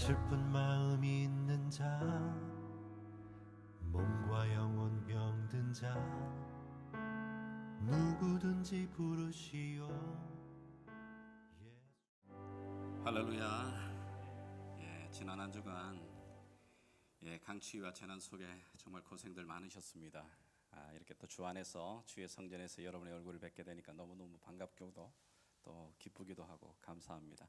슬픈 마음이 있는 자, 몸과 영혼 병든 자, 누구든지 부르시오. 할렐루야. 지난 한 주간 강추위와 재난 속에 정말 고생들 많으셨습니다. 이렇게 또 주 안에서 주의 성전에서 여러분의 얼굴을 뵙게 되니까 너무너무 반갑기도 또 기쁘기도 하고 감사합니다.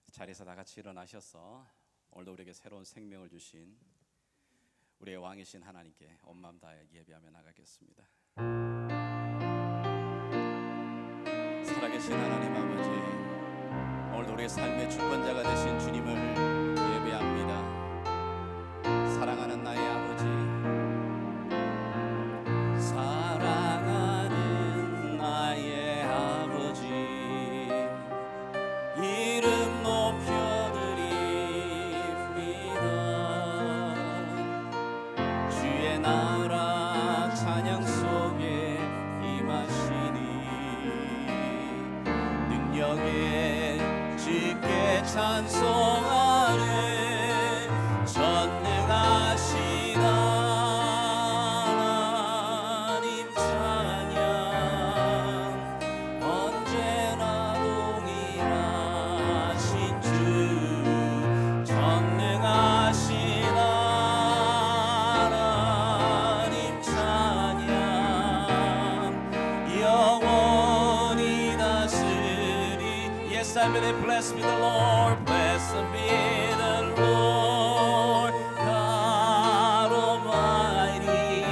자리에서 다 같이 일어나셔서 오늘도 우리에게 새로운 생명을 주신 우리의 왕이신 하나님께 온 마음 다해 예배하며 나가겠습니다. 살아계신 하나님 아버지, 오늘도 우리의 삶의 주권자가 되신 주님을 예배합니다. 사랑하는 나의 아버지, 사랑하는 나의 아버지, 이름 높여드립니다. 주의 나라 찬양 속에 임하시니 능력에 주께 찬송하네. 전능하신 하나님 찬양, 언제나 동일하신 주. 전능하신 하나님 찬양, 영원히 다스리. Yes, I believe. Bless me the Lord, bless me the Lord God Almighty,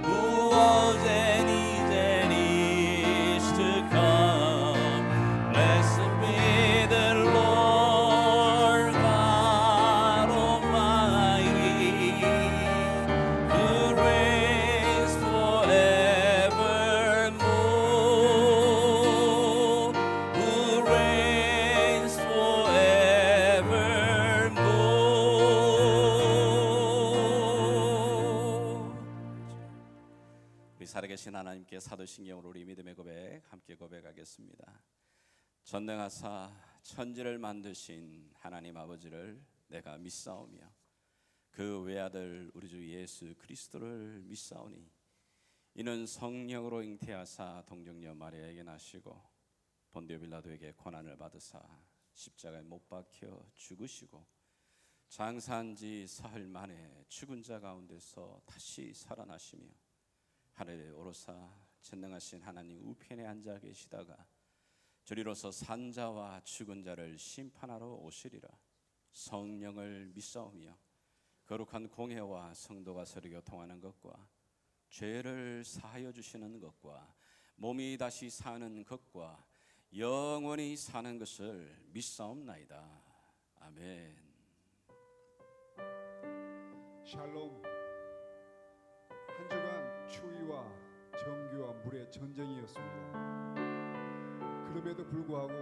who was and is to come. Bless me the Lord God Almighty, who reigns forevermore, who reigns forevermore. 우리 살아계신 하나님께 사도신경으로 우리 믿음의 고백 함께 고백하겠습니다. 전능하사 천지를 만드신 하나님 아버지를 내가 믿사오며 그 외아들 우리 주 예수 그리스도를 믿사오니 이는 성령으로 잉태하사 동정녀 마리아에게 나시고 본디오 빌라도에게 고난을 받으사 십자가에 못 박혀 죽으시고 장사한 지 사흘 만에 죽은 자 가운데서 다시 살아나시며 하늘에 오르사 전능하신 하나님 우편에 앉아 계시다가 저리로서 산자와 죽은 자를 심판하러 오시리라. 성령을 믿사오며 거룩한 공회와 성도가 서로 교통하는 것과 죄를 사하여 주시는 것과 몸이 다시 사는 것과 영원히 사는 것을 믿사옵나이다. 아멘. 샬롬. 한 주간 추위와 전기와 물의 전쟁이었습니다. 그럼에도 불구하고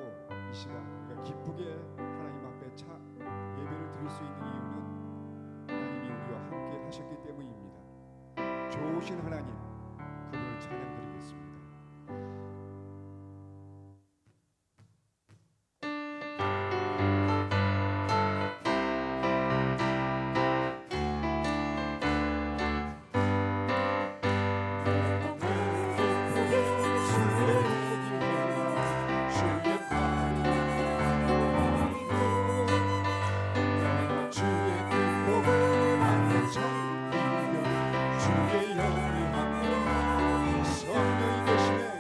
이 시간 우리가 기쁘게 하나님 앞에 예배를 드릴 수 있는 이유는 하나님이 우리와 함께 하셨기 때문입니다. 좋으신 하나님, 그분을 찬양드리겠습니다. 주의 영이 함께 성령이 계시네.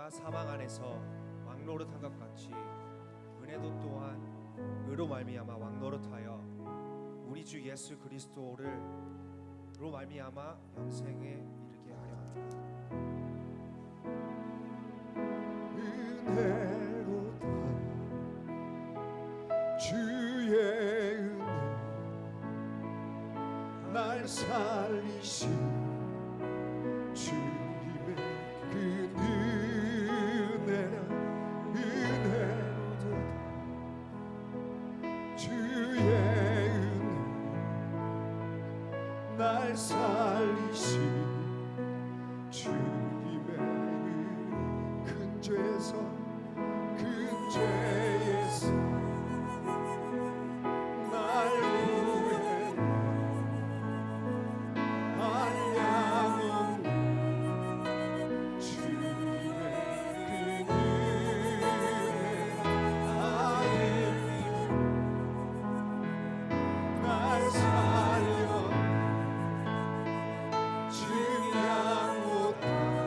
말미암아 사망 안에서 왕노릇한 것 같이 은혜도 또한 의로 말미암아 왕노릇하여 우리 주 예수 그리스도를로 말미암아 영생에 이르게 하려 합니다. 은혜로다 주의 은혜 날 살리신 주님의 그 은혜라 은혜로다 주의 은혜 날 살리신 주님의 은혜 큰 죄에서 날 구해 한량 없는 주님의 그 은혜 날 살려 주양 못한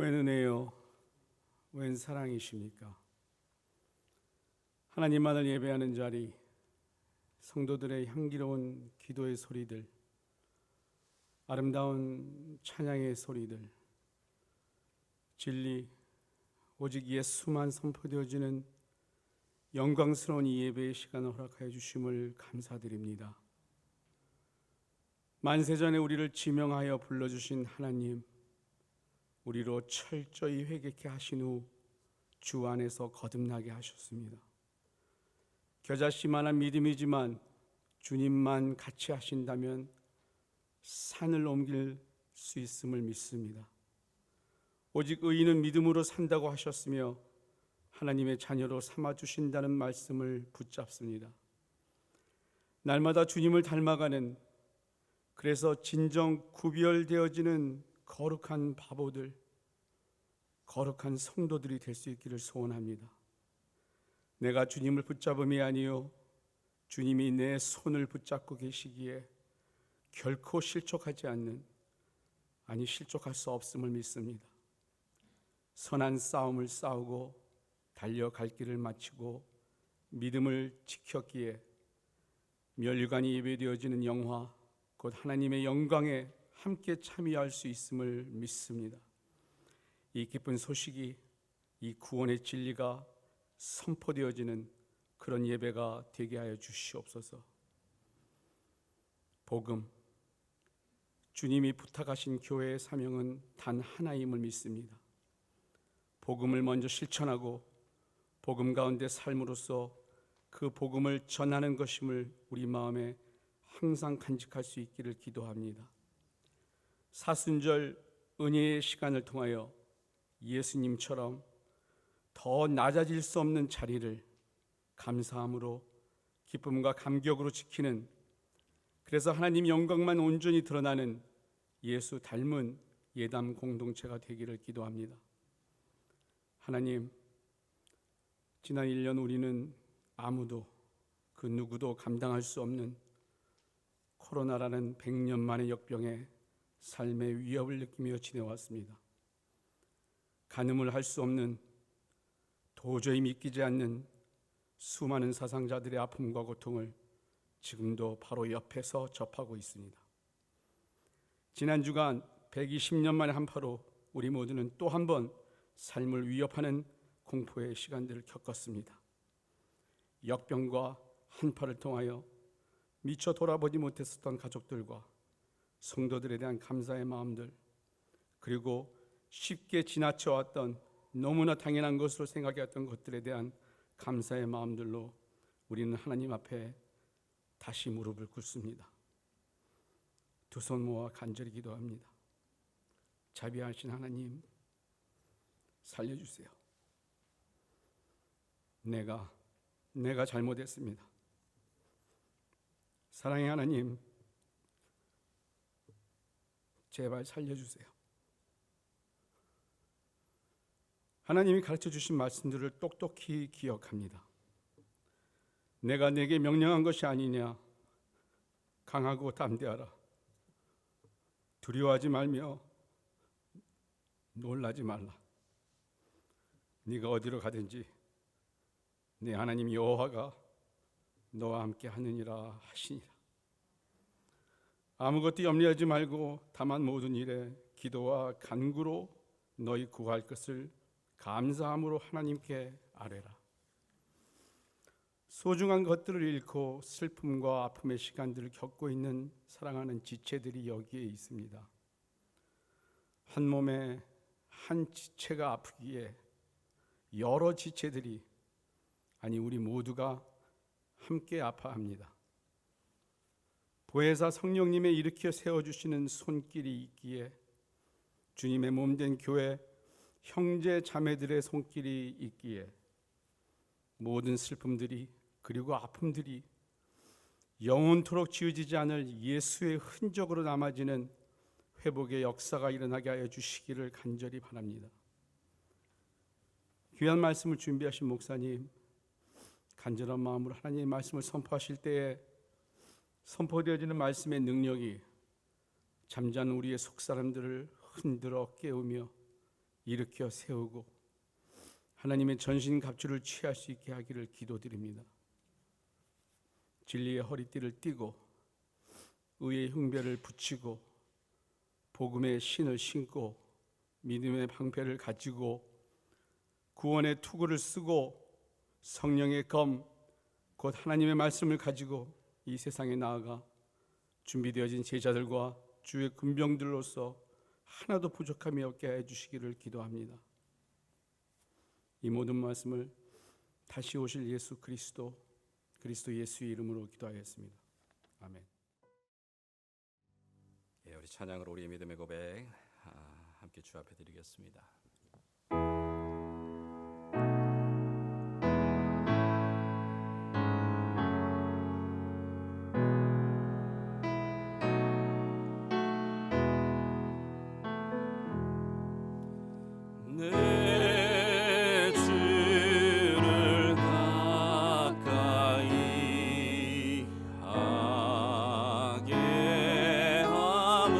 웬 은혜요, 웬 사랑이십니까? 하나님만을 예배하는 자리, 성도들의 향기로운 기도의 소리들, 아름다운 찬양의 소리들, 진리, 오직 예수만 선포되어지는 영광스러운 이 예배의 시간을 허락하여 주심을 감사드립니다. 만세전에 우리를 지명하여 불러주신 하나님, 우리로 철저히 회개케 하신 후 주 안에서 거듭나게 하셨습니다. 겨자씨만한 믿음이지만 주님만 같이 하신다면 산을 옮길 수 있음을 믿습니다. 오직 의인은 믿음으로 산다고 하셨으며 하나님의 자녀로 삼아주신다는 말씀을 붙잡습니다. 날마다 주님을 닮아가는, 그래서 진정 구별되어지는 거룩한 바보들, 거룩한 성도들이 될 수 있기를 소원합니다. 내가 주님을 붙잡음이 아니요 주님이 내 손을 붙잡고 계시기에 결코 실족하지 않는, 아니 실족할 수 없음을 믿습니다. 선한 싸움을 싸우고 달려갈 길을 마치고 믿음을 지켰기에 멸류관이 예배되어지는 영화, 곧 하나님의 영광에 함께 참여할 수 있음을 믿습니다. 이 기쁜 소식이, 이 구원의 진리가 선포되어지는 그런 예배가 되게 하여 주시옵소서. 복음, 주님이 부탁하신 교회의 사명은 단 하나임을 믿습니다. 복음을 먼저 실천하고 복음 가운데 삶으로써 그 복음을 전하는 것임을 우리 마음에 항상 간직할 수 있기를 기도합니다. 사순절 은혜의 시간을 통하여 예수님처럼 더 낮아질 수 없는 자리를 감사함으로 기쁨과 감격으로 지키는, 그래서 하나님 영광만 온전히 드러나는 예수 닮은 예담 공동체가 되기를 기도합니다. 하나님, 지난 1년 우리는 아무도 그 누구도 감당할 수 없는 코로나라는 100년 만의 역병에 삶의 위협을 느끼며 지내왔습니다. 가늠을 할 수 없는, 도저히 믿기지 않는 수많은 사상자들의 아픔과 고통을 지금도 바로 옆에서 접하고 있습니다. 지난 주간 120년 만의 한파로 우리 모두는 또 한 번 삶을 위협하는 공포의 시간들을 겪었습니다. 역병과 한파를 통하여 미처 돌아보지 못했었던 가족들과 성도들에 대한 감사의 마음들, 그리고 쉽게 지나쳐왔던, 너무나 당연한 것으로 생각했던 것들에 대한 감사의 마음들로 우리는 하나님 앞에 다시 무릎을 꿇습니다. 두 손 모아 간절히 기도합니다. 자비하신 하나님, 살려주세요. 내가 잘못했습니다. 사랑의 하나님, 제발 살려주세요. 하나님이 가르쳐 주신 말씀들을 똑똑히 기억합니다. 내가 내게 명령한 것이 아니냐, 강하고 담대하라. 두려워하지 말며 놀라지 말라. 네가 어디로 가든지 네 하나님 여호와가 너와 함께 하느니라 하시니라. 아무것도 염려하지 말고 다만 모든 일에 기도와 간구로 너희 구할 것을 감사함으로 하나님께 아뢰라. 소중한 것들을 잃고 슬픔과 아픔의 시간들을 겪고 있는 사랑하는 지체들이 여기에 있습니다. 한 몸에 한 지체가 아프기에 여러 지체들이, 아니 우리 모두가 함께 아파합니다. 보혜사 성령님의 일으켜 세워주시는 손길이 있기에 주님의 몸된 교회 형제 자매들의 손길이 있기에 모든 슬픔들이, 그리고 아픔들이 영원토록 지워지지 않을 예수의 흔적으로 남아지는 회복의 역사가 일어나게 하여 주시기를 간절히 바랍니다. 귀한 말씀을 준비하신 목사님, 간절한 마음으로 하나님의 말씀을 선포하실 때에 선포되어지는 말씀의 능력이 잠자는 우리의 속사람들을 흔들어 깨우며 일으켜 세우고 하나님의 전신갑주를 취할 수 있게 하기를 기도드립니다. 진리의 허리띠를 띠고 의의 흉배를 붙이고 복음의 신을 신고 믿음의 방패를 가지고 구원의 투구를 쓰고 성령의 검 곧 하나님의 말씀을 가지고 이 세상에 나아가 준비되어진 제자들과 주의 군병들로서 하나도 부족함이 없게 해주시기를 기도합니다. 이 모든 말씀을 다시 오실 예수 그리스도 예수의 이름으로 기도하였습니다. 아멘. 예, 우리 찬양으로 우리의 믿음의 고백 함께 주 앞에 드리겠습니다. 내 주를 가까이 하게 함은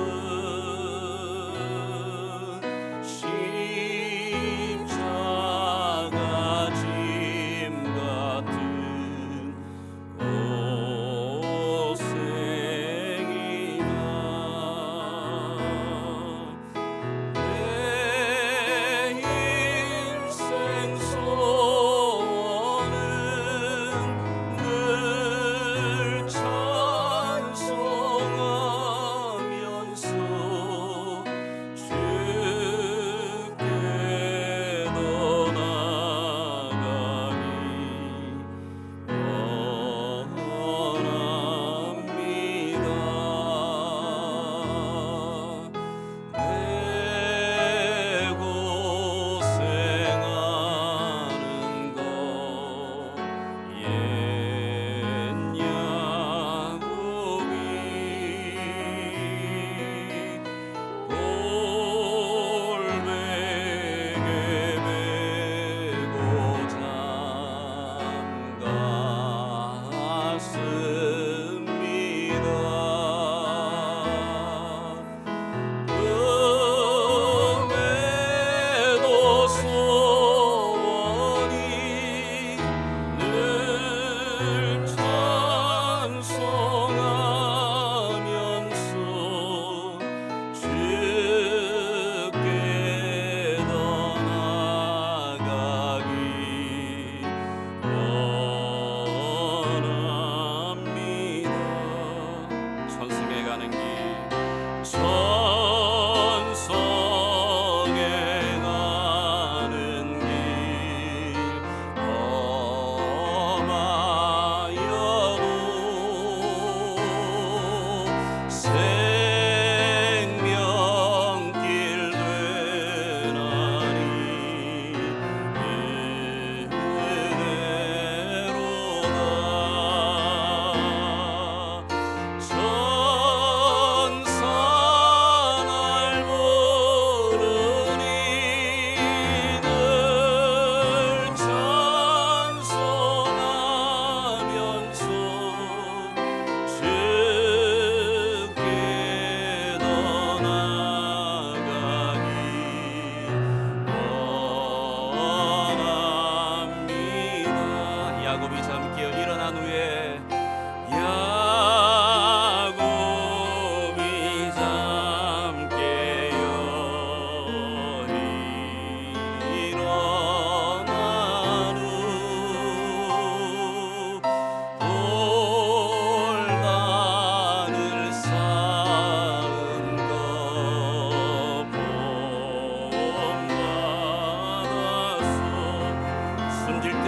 십자가 짐 같은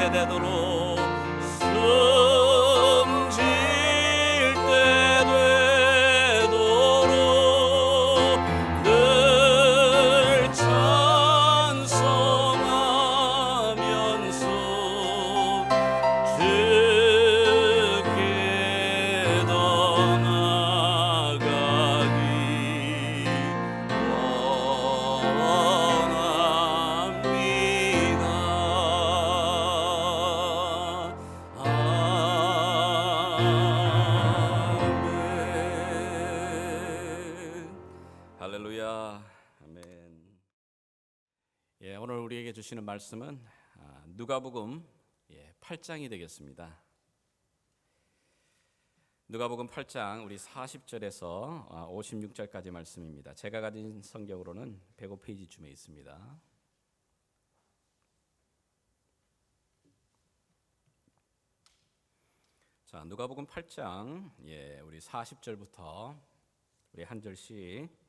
되도록 숨질 때 되도록 늘 찬송하면서 주께 더 나아가기 할렐루야, 아멘. 오늘 우리에게 주시는 말씀은 누가복음 8장이 되겠습니다. 누가복음 8장 우리 40절에서 56절까지 말씀입니다. 제가 가진 성경으로는 105페이지쯤에 있습니다. 자, 누가복음 8장 우리 40절부터 우리 한 절씩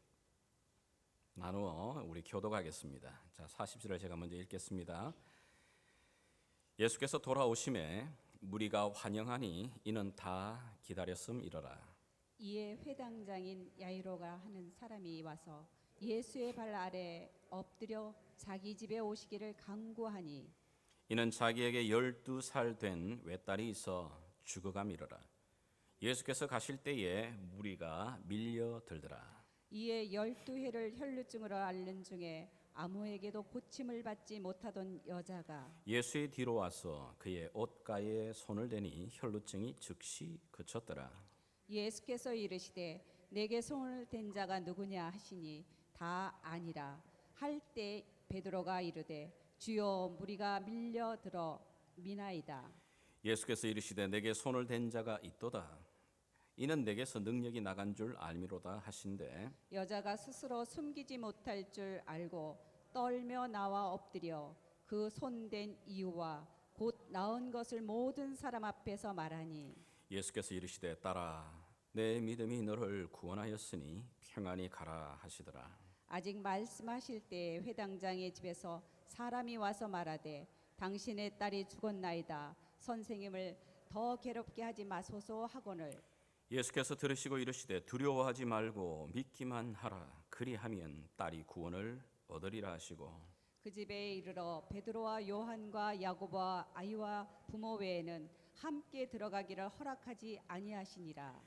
나누어 우리 교독하겠습니다. 자, 40절을 제가 먼저 읽겠습니다. 예수께서 돌아오심에 무리가 환영하니 이는 다 기다렸음이러라. 이에 회당장인 야이로가 하는 사람이 와서 예수의 발 아래 엎드려 자기 집에 오시기를 간구하니 이는 자기에게 12살 된 외딸이 있어 죽어감이러라. 예수께서 가실 때에 무리가 밀려들더라. 이에 12해를 혈루증으로 앓는 중에 아무에게도 고침을 받지 못하던 여자가 예수의 뒤로 와서 그의 옷가에 손을 대니 혈루증이 즉시 그쳤더라. 예수께서 이르시되 내게 손을 댄 자가 누구냐 하시니 다 아니라 할 때 베드로가 이르되 주여 무리가 밀려들어 미나이다. 예수께서 이르시되 내게 손을 댄 자가 있도다. 이는 내게서 능력이 나간 줄 알미로다 하신대. 여자가 스스로 숨기지 못할 줄 알고 떨며 나와 엎드려 그 손댄 이유와 곧 나은 것을 모든 사람 앞에서 말하니 예수께서 이르시되 딸아 내 믿음이 너를 구원하였으니 평안히 가라 하시더라. 아직 말씀하실 때 회당장의 집에서 사람이 와서 말하되 당신의 딸이 죽었나이다. 선생님을 더 괴롭게 하지 마소서 하거늘 예수께서 들으시고 이르시되 두려워하지 말고 믿기만 하라. 그리하면 딸이 구원을 얻으리라 하시고 그 집에 이르러 베드로와 요한과 야고보와 아이와 부모 외에는 함께 들어가기를 허락하지 아니하시니라.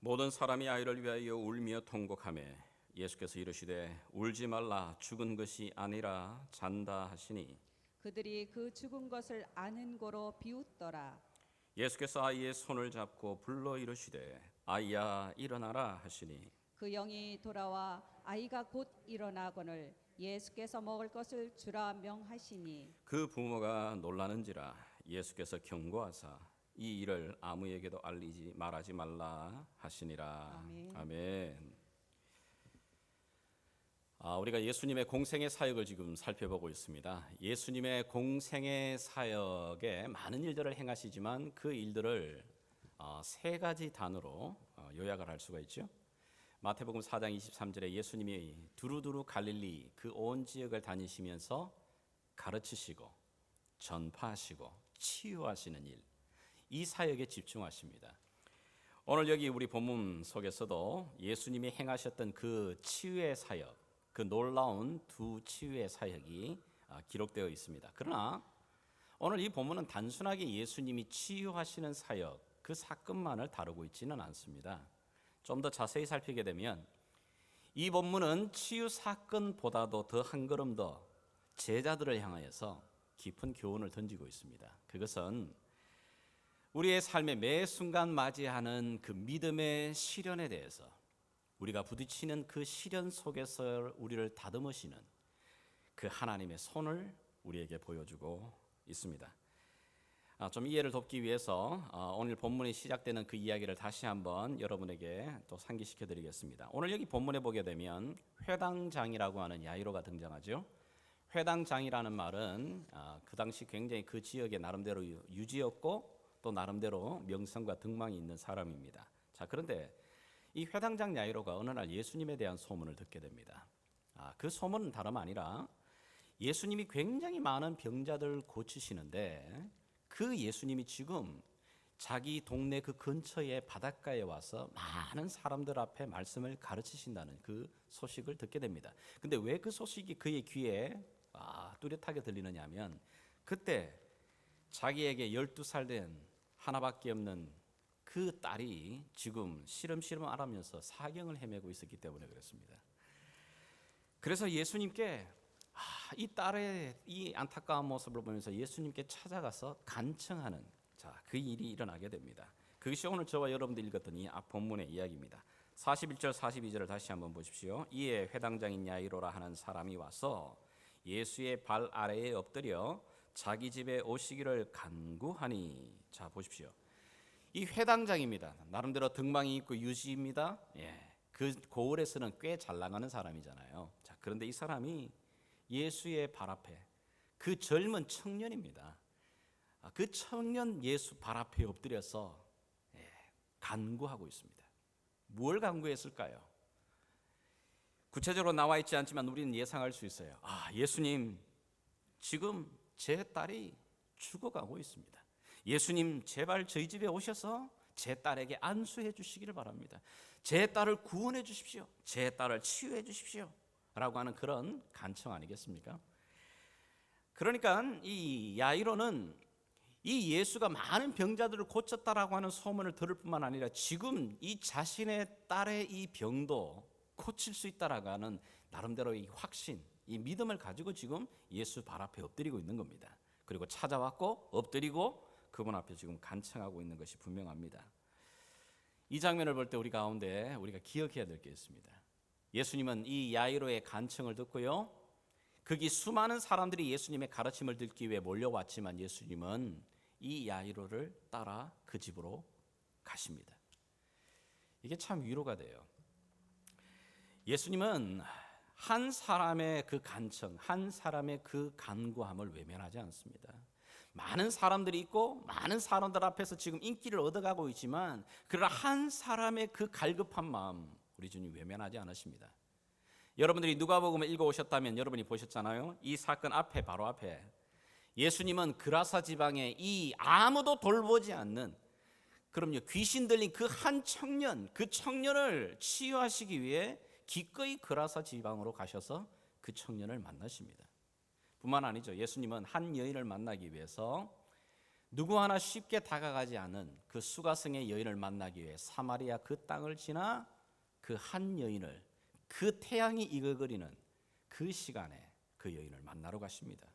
모든 사람이 아이를 위하여 울며 통곡하매 예수께서 이르시되 울지 말라. 죽은 것이 아니라 잔다 하시니 그들이 그 죽은 것을 아는 고로 비웃더라. 예수께서 아이의 손을 잡고 불러 이르시되 아이야 일어나라 하시니 그 영이 돌아와 아이가 곧 일어나거늘 예수께서 먹을 것을 주라 명하시니 그 부모가 놀라는지라. 예수께서 경고하사 이 일을 아무에게도 알리지 말하지 말라 하시니라. 아멘. 아멘. 우리가 예수님의 공생의 사역을 지금 살펴보고 있습니다. 예수님의 공생의 사역에 많은 일들을 행하시지만 그 일들을 세 가지 단어로 요약을 할 수가 있죠. 마태복음 4장 23절에 예수님이 두루두루 갈릴리 그 온 지역을 다니시면서 가르치시고 전파하시고 치유하시는 일, 이 사역에 집중하십니다. 오늘 여기 우리 본문 속에서도 예수님이 행하셨던 그 치유의 사역, 그 놀라운 두 치유의 사역이 기록되어 있습니다. 그러나 오늘 이 본문은 단순하게 예수님이 치유하시는 사역, 그 사건만을 다루고 있지는 않습니다. 좀 더 자세히 살피게 되면 이 본문은 치유 사건보다도 더 한 걸음 더 제자들을 향하여서 깊은 교훈을 던지고 있습니다. 그것은 우리의 삶의 매 순간 맞이하는 그 믿음의 시련에 대해서, 우리가 부딪히는 그 시련 속에서 우리를 다듬으시는 그 하나님의 손을 우리에게 보여주고 있습니다. 좀 이해를 돕기 위해서 오늘 본문이 시작되는 그 이야기를 다시 한번 여러분에게 또 상기시켜 드리겠습니다. 오늘 여기 본문에 보게 되면 회당장이라고 하는 야이로가 등장하죠. 회당장이라는 말은 그 당시 굉장히 그 지역의 나름대로 유지였고 또 나름대로 명성과 등망이 있는 사람입니다. 자, 그런데 이 회당장 야이로가 어느 날 예수님에 대한 소문을 듣게 됩니다. 그 소문은 다름 아니라 예수님이 굉장히 많은 병자들 고치시는데 그 예수님이 지금 자기 동네 그 근처의 바닷가에 와서 많은 사람들 앞에 말씀을 가르치신다는 그 소식을 듣게 됩니다. 근데 왜 그 소식이 그의 귀에 뚜렷하게 들리느냐 하면 그때 자기에게 12살 된 하나밖에 없는 그 딸이 지금 시름시름 앓으면서 사경을 헤매고 있었기 때문에 그렇습니다. 그래서 예수님께 이 딸의 이 안타까운 모습을 보면서 예수님께 찾아가서 간청하는 그 일이 일어나게 됩니다. 그것이 오늘 저와 여러분들 읽었던 이 앞 본문의 이야기입니다. 41절 42절을 다시 한번 보십시오. 이에 회당장인 야이로라 하는 사람이 와서 예수의 발 아래에 엎드려 자기 집에 오시기를 간구하니. 자, 보십시오. 이 회당장입니다. 나름대로 등망이 있고 유지입니다. 그 고을에서는 꽤 잘 나가는 사람이잖아요. 자, 그런데 이 사람이 예수의 발 앞에, 그 젊은 청년입니다. 그 청년 예수 발 앞에 엎드려서 간구하고 있습니다. 뭘 간구했을까요? 구체적으로 나와 있지 않지만 우리는 예상할 수 있어요. 예수님, 지금 제 딸이 죽어가고 있습니다. 예수님, 제발 저희 집에 오셔서 제 딸에게 안수해 주시기를 바랍니다. 제 딸을 구원해 주십시오. 제 딸을 치유해 주십시오. 라고 하는 그런 간청 아니겠습니까? 그러니까 이 야이로는 이 예수가 많은 병자들을 고쳤다라고 하는 소문을 들을 뿐만 아니라 지금 이 자신의 딸의 이 병도 고칠 수 있다라고 하는 나름대로 이 확신, 이 믿음을 가지고 지금 예수 발 앞에 엎드리고 있는 겁니다. 그리고 찾아왔고 엎드리고 그분 앞에 지금 간청하고 있는 것이 분명합니다. 이 장면을 볼 때 우리 가운데 우리가 기억해야 될 게 있습니다. 예수님은 이 야이로의 간청을 듣고요, 거기 수많은 사람들이 예수님의 가르침을 듣기 위해 몰려왔지만 예수님은 이 야이로를 따라 그 집으로 가십니다. 이게 참 위로가 돼요. 예수님은 한 사람의 그 간청, 한 사람의 그 간구함을 외면하지 않습니다. 많은 사람들이 있고 많은 사람들 앞에서 지금 인기를 얻어가고 있지만 그러나 한 사람의 그 갈급한 마음 우리 주님 외면하지 않으십니다. 여러분들이 누가복음을 읽어오셨다면 여러분이 보셨잖아요. 이 사건 앞에, 바로 앞에 예수님은 그라사 지방에 이 아무도 돌보지 않는, 그럼요, 귀신 들린 그 한 청년, 그 청년을 치유하시기 위해 기꺼이 그라사 지방으로 가셔서 그 청년을 만나십니다. 뿐만 아니죠. 예수님은 한 여인을 만나기 위해서 누구 하나 쉽게 다가가지 않은 그 수가성의 여인을 만나기 위해 사마리아 그 땅을 지나 그 한 여인을, 그 태양이 이글거리는 그 시간에 그 여인을 만나러 가십니다.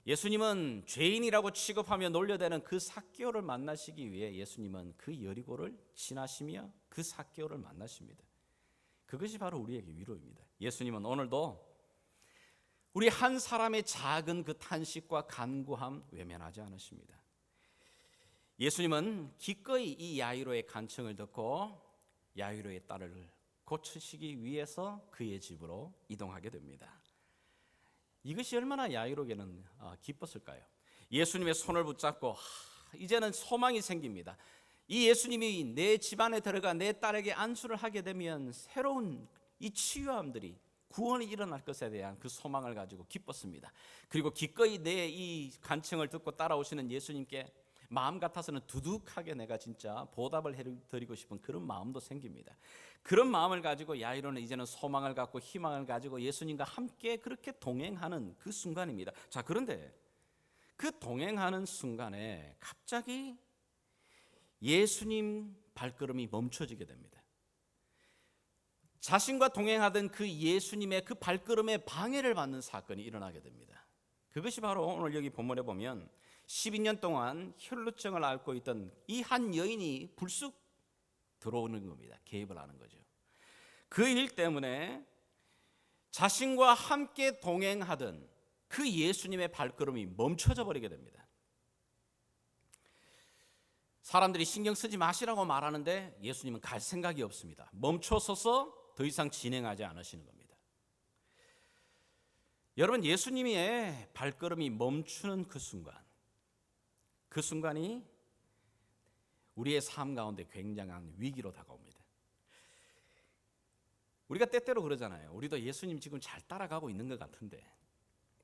예수님은 죄인이라고 취급하며 놀려대는 그 삭개오를 만나시기 위해 예수님은 그 여리고를 지나시며 그 삭개오를 만나십니다. 그것이 바로 우리에게 위로입니다. 예수님은 오늘도 우리 한 사람의 작은 그 탄식과 간구함 외면하지 않으십니다. 예수님은 기꺼이 이 야이로의 간청을 듣고 야이로의 딸을 고치시기 위해서 그의 집으로 이동하게 됩니다. 이것이 얼마나 야이로에게는 기뻤을까요? 예수님의 손을 붙잡고 이제는 소망이 생깁니다. 이 예수님이 내 집안에 들어가 내 딸에게 안수를 하게 되면 새로운 이 치유함들이, 구원이 일어날 것에 대한 그 소망을 가지고 기뻤습니다. 그리고 기꺼이 내 이 간청을 듣고 따라오시는 예수님께 마음 같아서는 두둑하게 내가 진짜 보답을 해드리고 싶은 그런 마음도 생깁니다. 그런 마음을 가지고 야이로는 이제는 소망을 갖고 희망을 가지고 예수님과 함께 그렇게 동행하는 그 순간입니다. 자, 그런데 그 동행하는 순간에 갑자기 예수님 발걸음이 멈춰지게 됩니다. 자신과 동행하던 그 예수님의 그 발걸음에 방해를 받는 사건이 일어나게 됩니다. 그것이 바로 오늘 여기 본문에 보면 12년 동안 혈루증을 앓고 있던 이 한 여인이 불쑥 들어오는 겁니다. 개입을 하는 거죠. 그 일 때문에 자신과 함께 동행하던 그 예수님의 발걸음이 멈춰져 버리게 됩니다. 사람들이 신경 쓰지 마시라고 말하는데 예수님은 갈 생각이 없습니다. 멈춰서서 더 이상 진행하지 않으시는 겁니다. 여러분, 예수님의 발걸음이 멈추는 그 순간이 우리의 삶 가운데 굉장한 위기로 다가옵니다. 우리가 때때로 그러잖아요. 우리도 예수님 지금 잘 따라가고 있는 것 같은데,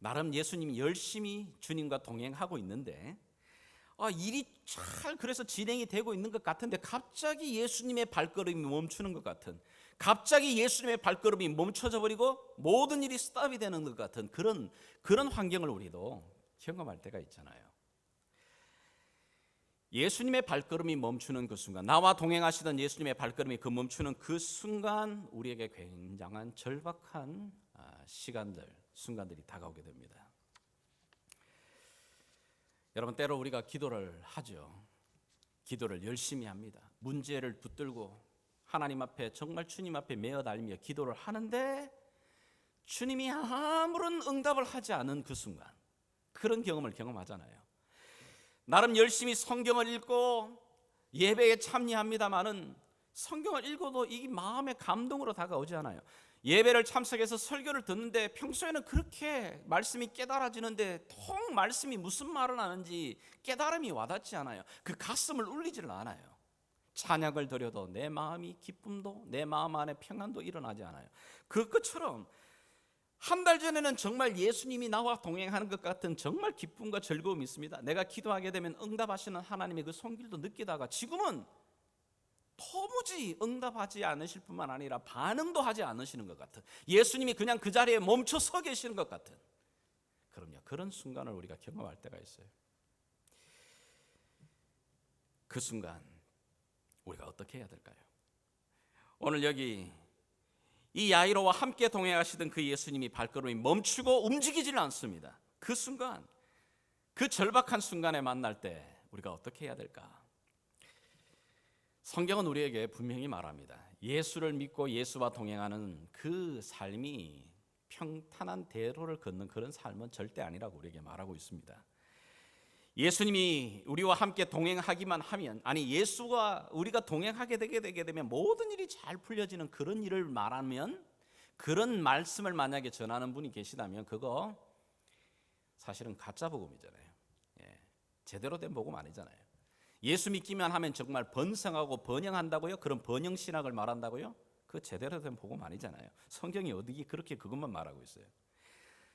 나름 예수님이 열심히 주님과 동행하고 있는데 일이 잘 그래서 진행이 되고 있는 것 같은데 갑자기 예수님의 발걸음이 멈추는 것 같은, 갑자기 예수님의 발걸음이 멈춰져 버리고 모든 일이 스탑이 되는 것 같은 그런 환경을 우리도 경험할 때가 있잖아요. 예수님의 발걸음이 멈추는 그 순간, 나와 동행하시던 예수님의 발걸음이 그 멈추는 그 순간 우리에게 굉장한 절박한 순간들이 다가오게 됩니다. 여러분, 때로 우리가 기도를 하죠. 기도를 열심히 합니다. 문제를 붙들고 하나님 앞에, 정말 주님 앞에 매어 달리며 기도를 하는데 주님이 아무런 응답을 하지 않은 그 순간, 그런 경험을 경험하잖아요. 나름 열심히 성경을 읽고 예배에 참여합니다마는 성경을 읽어도 이 마음의 감동으로 다가오지 않아요. 예배를 참석해서 설교를 듣는데 평소에는 그렇게 말씀이 깨달아지는데 통 말씀이 무슨 말을 하는지 깨달음이 와닿지 않아요. 그 가슴을 울리지를 않아요. 찬양을 드려도 내 마음이 기쁨도, 내 마음 안에 평안도 일어나지 않아요. 그것처럼 한 달 전에는 정말 예수님이 나와 동행하는 것 같은 정말 기쁨과 즐거움이 있습니다. 내가 기도하게 되면 응답하시는 하나님의 그 손길도 느끼다가 지금은 도무지 응답하지 않으실 뿐만 아니라 반응도 하지 않으시는 것 같은, 예수님이 그냥 그 자리에 멈춰 서 계시는 것 같은, 그럼요, 그런 순간을 우리가 경험할 때가 있어요. 그 순간 우리가 어떻게 해야 될까요? 오늘 여기 이 야이로와 함께 동행하시던 그 예수님이 발걸음이 멈추고 움직이지를 않습니다. 그 순간, 그 절박한 순간에 만날 때 우리가 어떻게 해야 될까? 성경은 우리에게 분명히 말합니다. 예수를 믿고 예수와 동행하는 그 삶이 평탄한 대로를 걷는 그런 삶은 절대 아니라고 우리에게 말하고 있습니다. 예수님이 우리와 함께 동행하기만 하면, 아니 예수와 우리가 동행하게 되게 되면 모든 일이 잘 풀려지는 그런 일을 말하면, 그런 말씀을 만약에 전하는 분이 계시다면 그거 사실은 가짜 복음이잖아요. 제대로 된 복음 아니잖아요. 예수 믿기만 하면 정말 번성하고 번영한다고요? 그런 번영 신학을 말한다고요? 그 제대로 된 복음 아니잖아요. 성경이 어디 그렇게 그것만 말하고 있어요.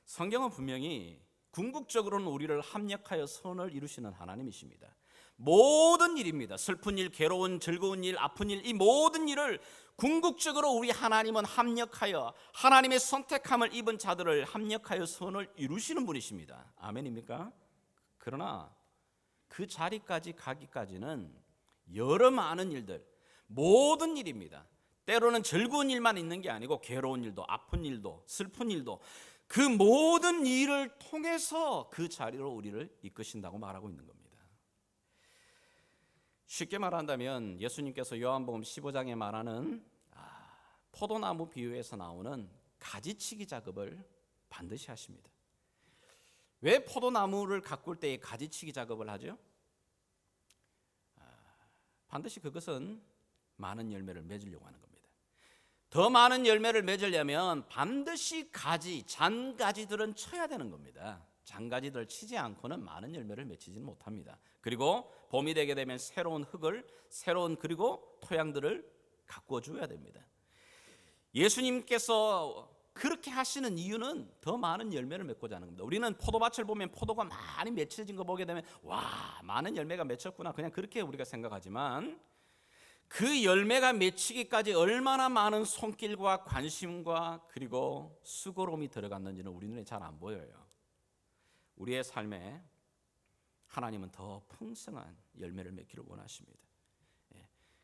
성경은 분명히 궁극적으로는 우리를 합력하여 선을 이루시는 하나님이십니다. 모든 일입니다. 슬픈 일, 괴로운, 즐거운 일, 아픈 일, 이 모든 일을 궁극적으로 우리 하나님은 합력하여 하나님의 선택함을 입은 자들을 합력하여 선을 이루시는 분이십니다. 아멘입니까? 그러나 그 자리까지 가기까지는 여러 많은 일들, 모든 일입니다. 때로는 즐거운 일만 있는 게 아니고 괴로운 일도, 아픈 일도, 슬픈 일도, 그 모든 일을 통해서 그 자리로 우리를 이끄신다고 말하고 있는 겁니다. 쉽게 말한다면 예수님께서 요한복음 15장에 말하는 포도나무 비유에서 나오는 가지치기 작업을 반드시 하십니다. 왜 포도나무를 가꿀 때 가지치기 작업을 하죠? 반드시 그것은 많은 열매를 맺으려고 하는 겁니다. 더 많은 열매를 맺으려면 반드시 잔가지들은 쳐야 되는 겁니다. 잔가지들을 치지 않고는 많은 열매를 맺히지는 못합니다. 그리고 봄이 되게 되면 새로운 흙을, 그리고 토양들을 가꾸어 줘야 됩니다. 예수님께서 그렇게 하시는 이유는 더 많은 열매를 맺고자 하는 겁니다. 우리는 포도밭을 보면 포도가 많이 맺혀진 거 보게 되면 와, 많은 열매가 맺혔구나, 그냥 그렇게 우리가 생각하지만 그 열매가 맺히기까지 얼마나 많은 손길과 관심과 그리고 수고로움이 들어갔는지는 우리 눈에 잘 안 보여요. 우리의 삶에 하나님은 더 풍성한 열매를 맺기를 원하십니다.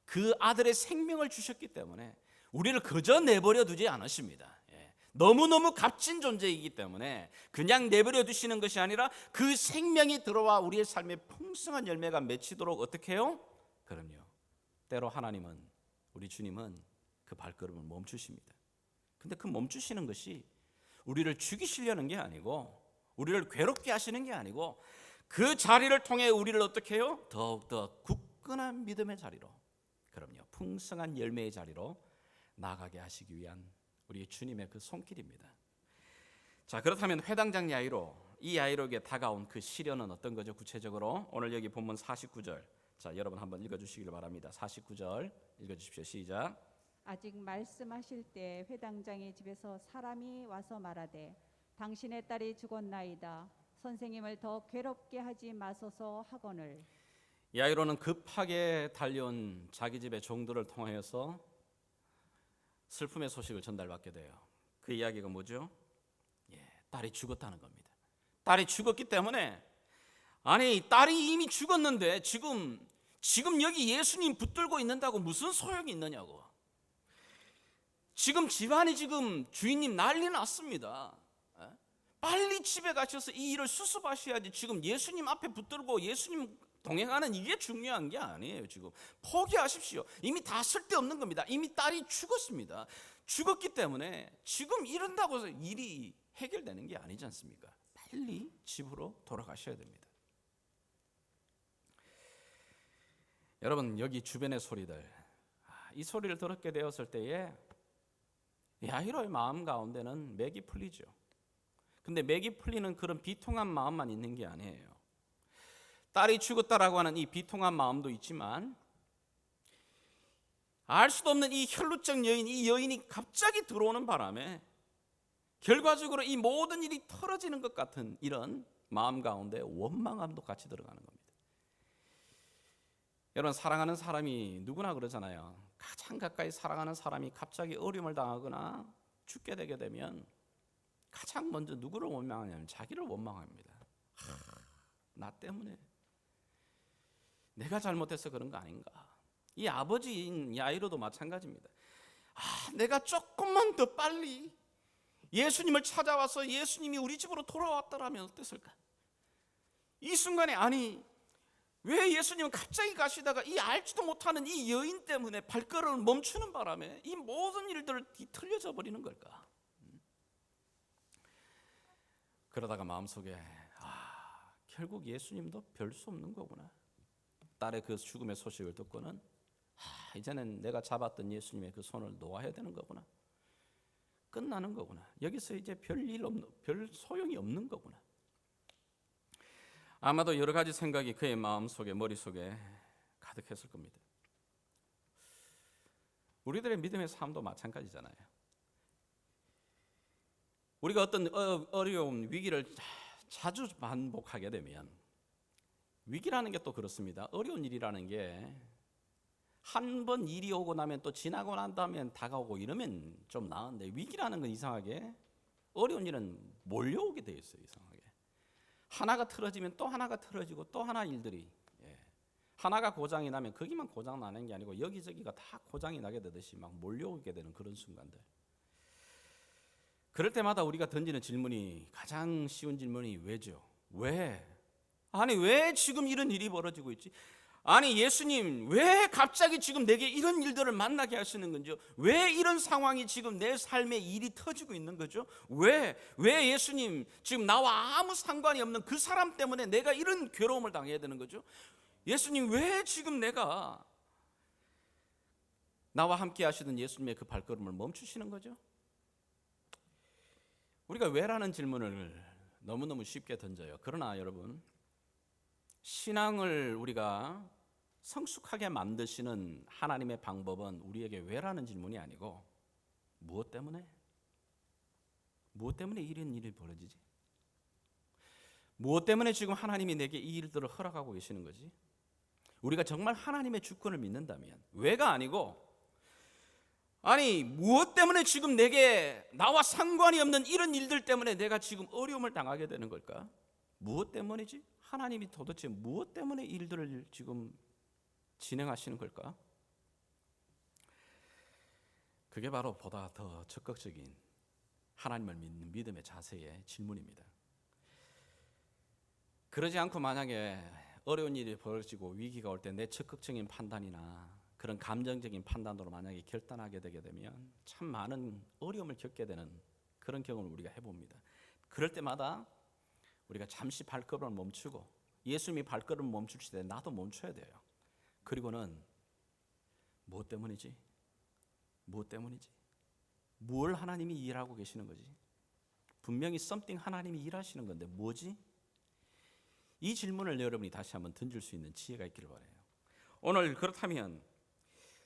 그 아들의 생명을 주셨기 때문에 우리를 그저 내버려 두지 않으십니다. 너무너무 값진 존재이기 때문에 그냥 내버려 두시는 것이 아니라 그 생명이 들어와 우리의 삶에 풍성한 열매가 맺히도록 어떻게 해요? 그럼요, 때로 하나님은, 우리 주님은 그 발걸음을 멈추십니다. 근데 그 멈추시는 것이 우리를 죽이시려는 게 아니고, 우리를 괴롭게 하시는 게 아니고, 그 자리를 통해 우리를 어떻게 해요? 더욱더 굳건한 믿음의 자리로, 그럼요, 풍성한 열매의 자리로 나아가게 하시기 위한 우리 주님의 그 손길입니다. 자, 그렇다면 회당장 야이로, 이 야이로에게 다가온 그 시련은 어떤 거죠? 구체적으로 오늘 여기 본문 49절, 자, 여러분 한번 읽어주시길 바랍니다. 49절 읽어주십시오. 시작. 아직 말씀하실 때 회당장의 집에서 사람이 와서 말하되 당신의 딸이 죽었나이다. 선생님을 더 괴롭게 하지 마소서 하거늘. 야이로는 급하게 달려온 자기 집의 종들을 통하여서 슬픔의 소식을 전달받게 돼요. 그 이야기가 뭐죠? 딸이 죽었다는 겁니다. 딸이 죽었기 때문에, 아니 딸이 이미 죽었는데 지금 여기 예수님 붙들고 있는다고 무슨 소용이 있느냐고. 지금 집안이 지금 주인님 난리 났습니다. 빨리 집에 가셔서 이 일을 수습하셔야지 지금 예수님 앞에 붙들고 예수님 동행하는 이게 중요한 게 아니에요. 지금 포기하십시오. 이미 다 쓸데없는 겁니다. 이미 딸이 죽었습니다. 죽었기 때문에 지금 이런다고 해서 일이 해결되는 게 아니지 않습니까? 빨리 집으로 돌아가셔야 됩니다. 여러분, 여기 주변의 소리들, 이 소리를 들었게 되었을 때에 야이로의 마음 가운데는 맥이 풀리죠. 근데 맥이 풀리는 그런 비통한 마음만 있는 게 아니에요. 딸이 죽었다라고 하는 이 비통한 마음도 있지만 알 수도 없는 이 혈루증 여인, 이 여인이 갑자기 들어오는 바람에 결과적으로 이 모든 일이 털어지는 것 같은 이런 마음 가운데 원망함도 같이 들어가는 겁니다. 여러분, 사랑하는 사람이 누구나 그러잖아요. 가장 가까이 사랑하는 사람이 갑자기 어려움을 당하거나 죽게 되게 되면 가장 먼저 누구를 원망하냐면 자기를 원망합니다. 나 때문에 내가 잘못해서 그런 거 아닌가. 이 아버지인 야이로도 마찬가지입니다. 내가 조금만 더 빨리 예수님을 찾아와서 예수님이 우리 집으로 돌아왔더라면 어땠을까? 이 순간에 왜 예수님은 갑자기 가시다가 이 알지도 못하는 이 여인 때문에 발걸음을 멈추는 바람에 이 모든 일들을 뒤틀려져 버리는 걸까? 그러다가 마음속에 결국 예수님도 별 수 없는 거구나. 딸의 그 죽음의 소식을 듣고는 이제는 내가 잡았던 예수님의 그 손을 놓아야 되는 거구나. 끝나는 거구나. 여기서 이제 별 소용이 없는 거구나. 아마도 여러 가지 생각이 그의 마음속에, 머릿속에 가득했을 겁니다. 우리들의 믿음의 삶도 마찬가지잖아요. 우리가 어떤 어려움, 위기를 자주 반복하게 되면, 위기라는 게 또 그렇습니다. 어려운 일이라는 게 한 번 일이 오고 나면 또 지나고 난 다음에 다가오고 이러면 좀 나은데, 위기라는 건 이상하게 어려운 일은 몰려오게 돼 있어요. 이상하게 하나가 틀어지면 또 하나가 틀어지고 또 하나 일들이, 하나가 고장이 나면 거기만 고장 나는 게 아니고 여기저기가 다 고장이 나게 되듯이 막 몰려오게 되는 그런 순간들. 그럴 때마다 우리가 던지는 질문이, 가장 쉬운 질문이 왜죠? 왜? 왜 지금 이런 일이 벌어지고 있지? 예수님, 왜 갑자기 지금 내게 이런 일들을 만나게 하시는 건지요? 왜 이런 상황이 지금 내 삶에 일이 터지고 있는 거죠? 왜 예수님, 지금 나와 아무 상관이 없는 그 사람 때문에 내가 이런 괴로움을 당해야 되는 거죠? 예수님, 왜 지금 나와 함께 하시던 예수님의 그 발걸음을 멈추시는 거죠? 우리가 왜라는 질문을 너무너무 쉽게 던져요. 그러나 여러분, 신앙을 우리가 성숙하게 만드시는 하나님의 방법은 우리에게 왜라는 질문이 아니고 무엇 때문에 이런 일이 벌어지지? 무엇 때문에 지금 하나님이 내게 이 일들을 허락하고 계시는 거지? 우리가 정말 하나님의 주권을 믿는다면 왜가 아니고, 무엇 때문에 지금 내게 나와 상관이 없는 이런 일들 때문에 내가 지금 어려움을 당하게 되는 걸까? 무엇 때문이지? 하나님이 도대체 무엇 때문에 일들을 지금 진행하시는 걸까? 그게 바로 보다 더 적극적인 하나님을 믿는 믿음의 자세의 질문입니다. 그러지 않고 만약에 어려운 일이 벌어지고 위기가 올 때 내 적극적인 판단이나 그런 감정적인 판단으로 만약에 결단하게 되게 되면 참 많은 어려움을 겪게 되는 그런 경험을 우리가 해봅니다. 그럴 때마다 우리가 잠시 발걸음을 멈추고, 예수님이 발걸음을 멈추실 때 나도 멈춰야 돼요. 그리고는 무엇 때문이지? 뭘 하나님이 일하고 계시는 거지? 분명히 something 하나님이 일하시는 건데 뭐지? 이 질문을 여러분이 다시 한번 던질 수 있는 지혜가 있기를 바라요. 오늘 그렇다면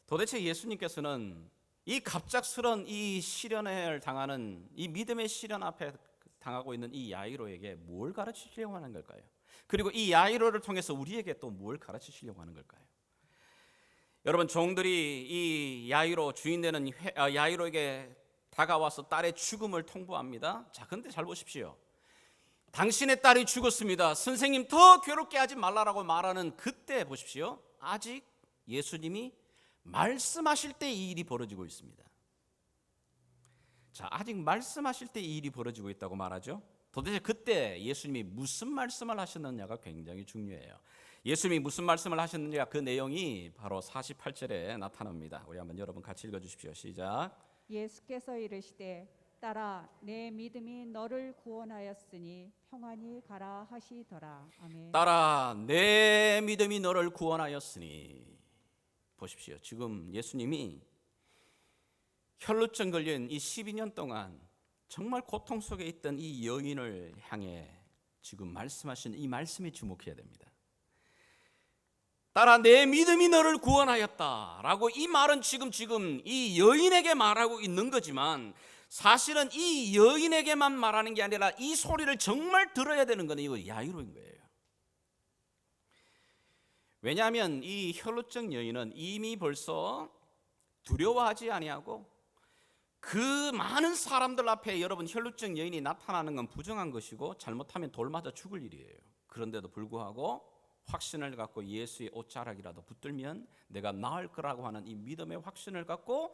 도대체 예수님께서는 이 갑작스런 이 시련을 당하는, 이 믿음의 시련 앞에 당하고 있는 이 야이로에게 뭘 가르치시려고 하는 걸까요? 그리고 이 야이로를 통해서 우리에게 또 뭘 가르치시려고 하는 걸까요? 여러분, 종들이 이 야이로, 주인 되는 야이로에게 다가와서 딸의 죽음을 통보합니다. 자, 근데 잘 보십시오. 당신의 딸이 죽었습니다. 선생님, 더 괴롭게 하지 말라라고 말하는 그때 보십시오. 아직 예수님이 말씀하실 때 이 일이 벌어지고 있습니다. 자, 아직 말씀하실 때 이 일이 벌어지고 있다고 말하죠. 도대체 그때 예수님이 무슨 말씀을 하셨느냐가 굉장히 중요해요. 예수님이 무슨 말씀을 하셨느냐, 그 내용이 바로 48절에 나타납니다. 우리 한번 여러분 같이 읽어주십시오. 시작. 예수께서 이르시되 딸아 내 믿음이 너를 구원하였으니 평안히 가라 하시더라. 아멘. 딸아, 내 믿음이 너를 구원하였으니. 보십시오. 지금 예수님이 혈루증 걸린 이 12년 동안 정말 고통 속에 있던 이 여인을 향해 지금 말씀하신 이 말씀에 주목해야 됩니다. 딸아, 내 믿음이 너를 구원하였다 라고 이 말은 지금 이 여인에게 말하고 있는 거지만, 사실은 이 여인에게만 말하는 게 아니라 이 소리를 정말 들어야 되는 거는 이거 야이로인 거예요. 왜냐하면 이 혈루증 여인은 이미 벌써 두려워하지 아니하고 그 많은 사람들 앞에 여러분 혈루증 여인이 나타나는 건 부정한 것이고 잘못하면 돌 맞아 죽을 일이에요. 그런데도 불구하고 확신을 갖고 예수의 옷자락이라도 붙들면 내가 나을 거라고 하는 이 믿음의 확신을 갖고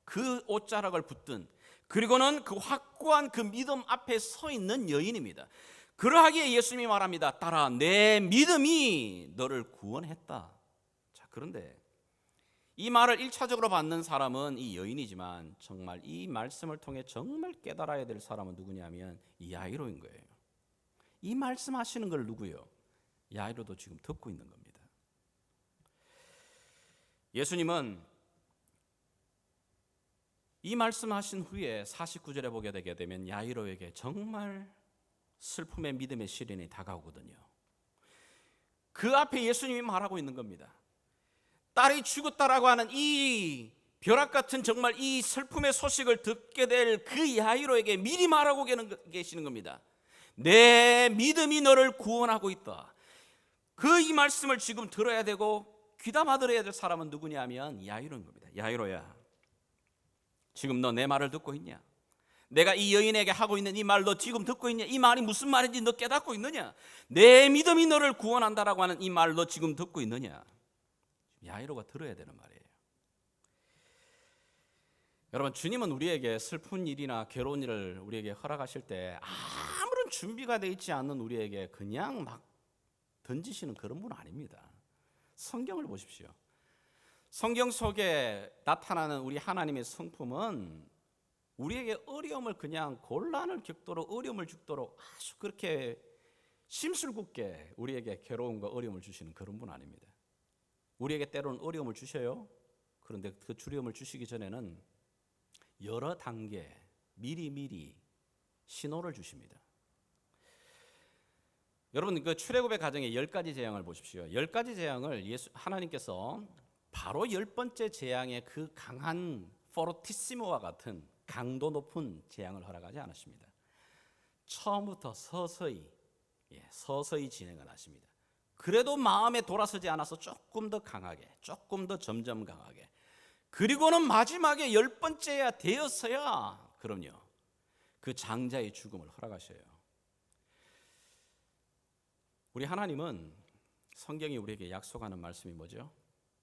그 옷자락을 붙든, 그리고는 그 확고한 그 믿음 앞에 서 있는 여인입니다. 그러하기에 예수님이 말합니다. 딸아, 내 믿음이 너를 구원했다. 자, 그런데 이 말을 1차적으로 받는 사람은 이 여인이지만 정말 이 말씀을 통해 정말 깨달아야 될 사람은 누구냐면 이 야이로인 거예요. 이 말씀하시는 걸 누구요? 야이로도 지금 듣고 있는 겁니다. 예수님은 이 말씀하신 후에 49절에 보게 되게 되면 야이로에게 정말 슬픔의 믿음의 시련이 다가오거든요. 그 앞에 예수님이 말하고 있는 겁니다. 딸이 죽었다라고 하는 이 벼락 같은 정말 이 슬픔의 소식을 듣게 될 그 야이로에게 미리 말하고 계시는 겁니다. 내 믿음이 너를 구원하고 있다. 그 이 말씀을 지금 들어야 되고 귀담아 들어야 될 사람은 누구냐면 야이로인 겁니다. 야이로야, 지금 너 내 말을 듣고 있냐? 내가 이 여인에게 하고 있는 이 말 너 지금 듣고 있냐? 이 말이 무슨 말인지 너 깨닫고 있느냐? 내 믿음이 너를 구원한다라고 하는 이 말 너 지금 듣고 있느냐? 야이로가 들어야 되는 말이에요. 여러분, 주님은 우리에게 슬픈 일이나 괴로운 일을 우리에게 허락하실 때 아무런 준비가 되어 있지 않는 우리에게 그냥 막 던지시는 그런 분 아닙니다. 성경을 보십시오. 성경 속에 나타나는 우리 하나님의 성품은 우리에게 어려움을, 그냥 곤란을 겪도록, 어려움을 죽도록 아주 그렇게 심술궂게 우리에게 괴로움과 어려움을 주시는 그런 분 아닙니다. 우리에게 때로는 어려움을 주셔요. 그런데 그 두려움을 주시기 전에는 여러 단계 미리 신호를 주십니다. 여러분, 그 출애굽의 가정의 10가지 재앙을 보십시오. 10가지 재앙을 하나님께서 바로 10번째 재앙의 그 강한 포르티시모와 같은 강도 높은 재앙을 허락하지 않으십니다. 처음부터 서서히 진행을 하십니다. 그래도 마음에 돌아서지 않아서 조금 더 강하게, 조금 더 점점 강하게, 그리고는 마지막에 10번째야 되었어야, 그럼요, 그 장자의 죽음을 허락하셔요. 우리 하나님은 성경이 우리에게 약속하는 말씀이 뭐죠?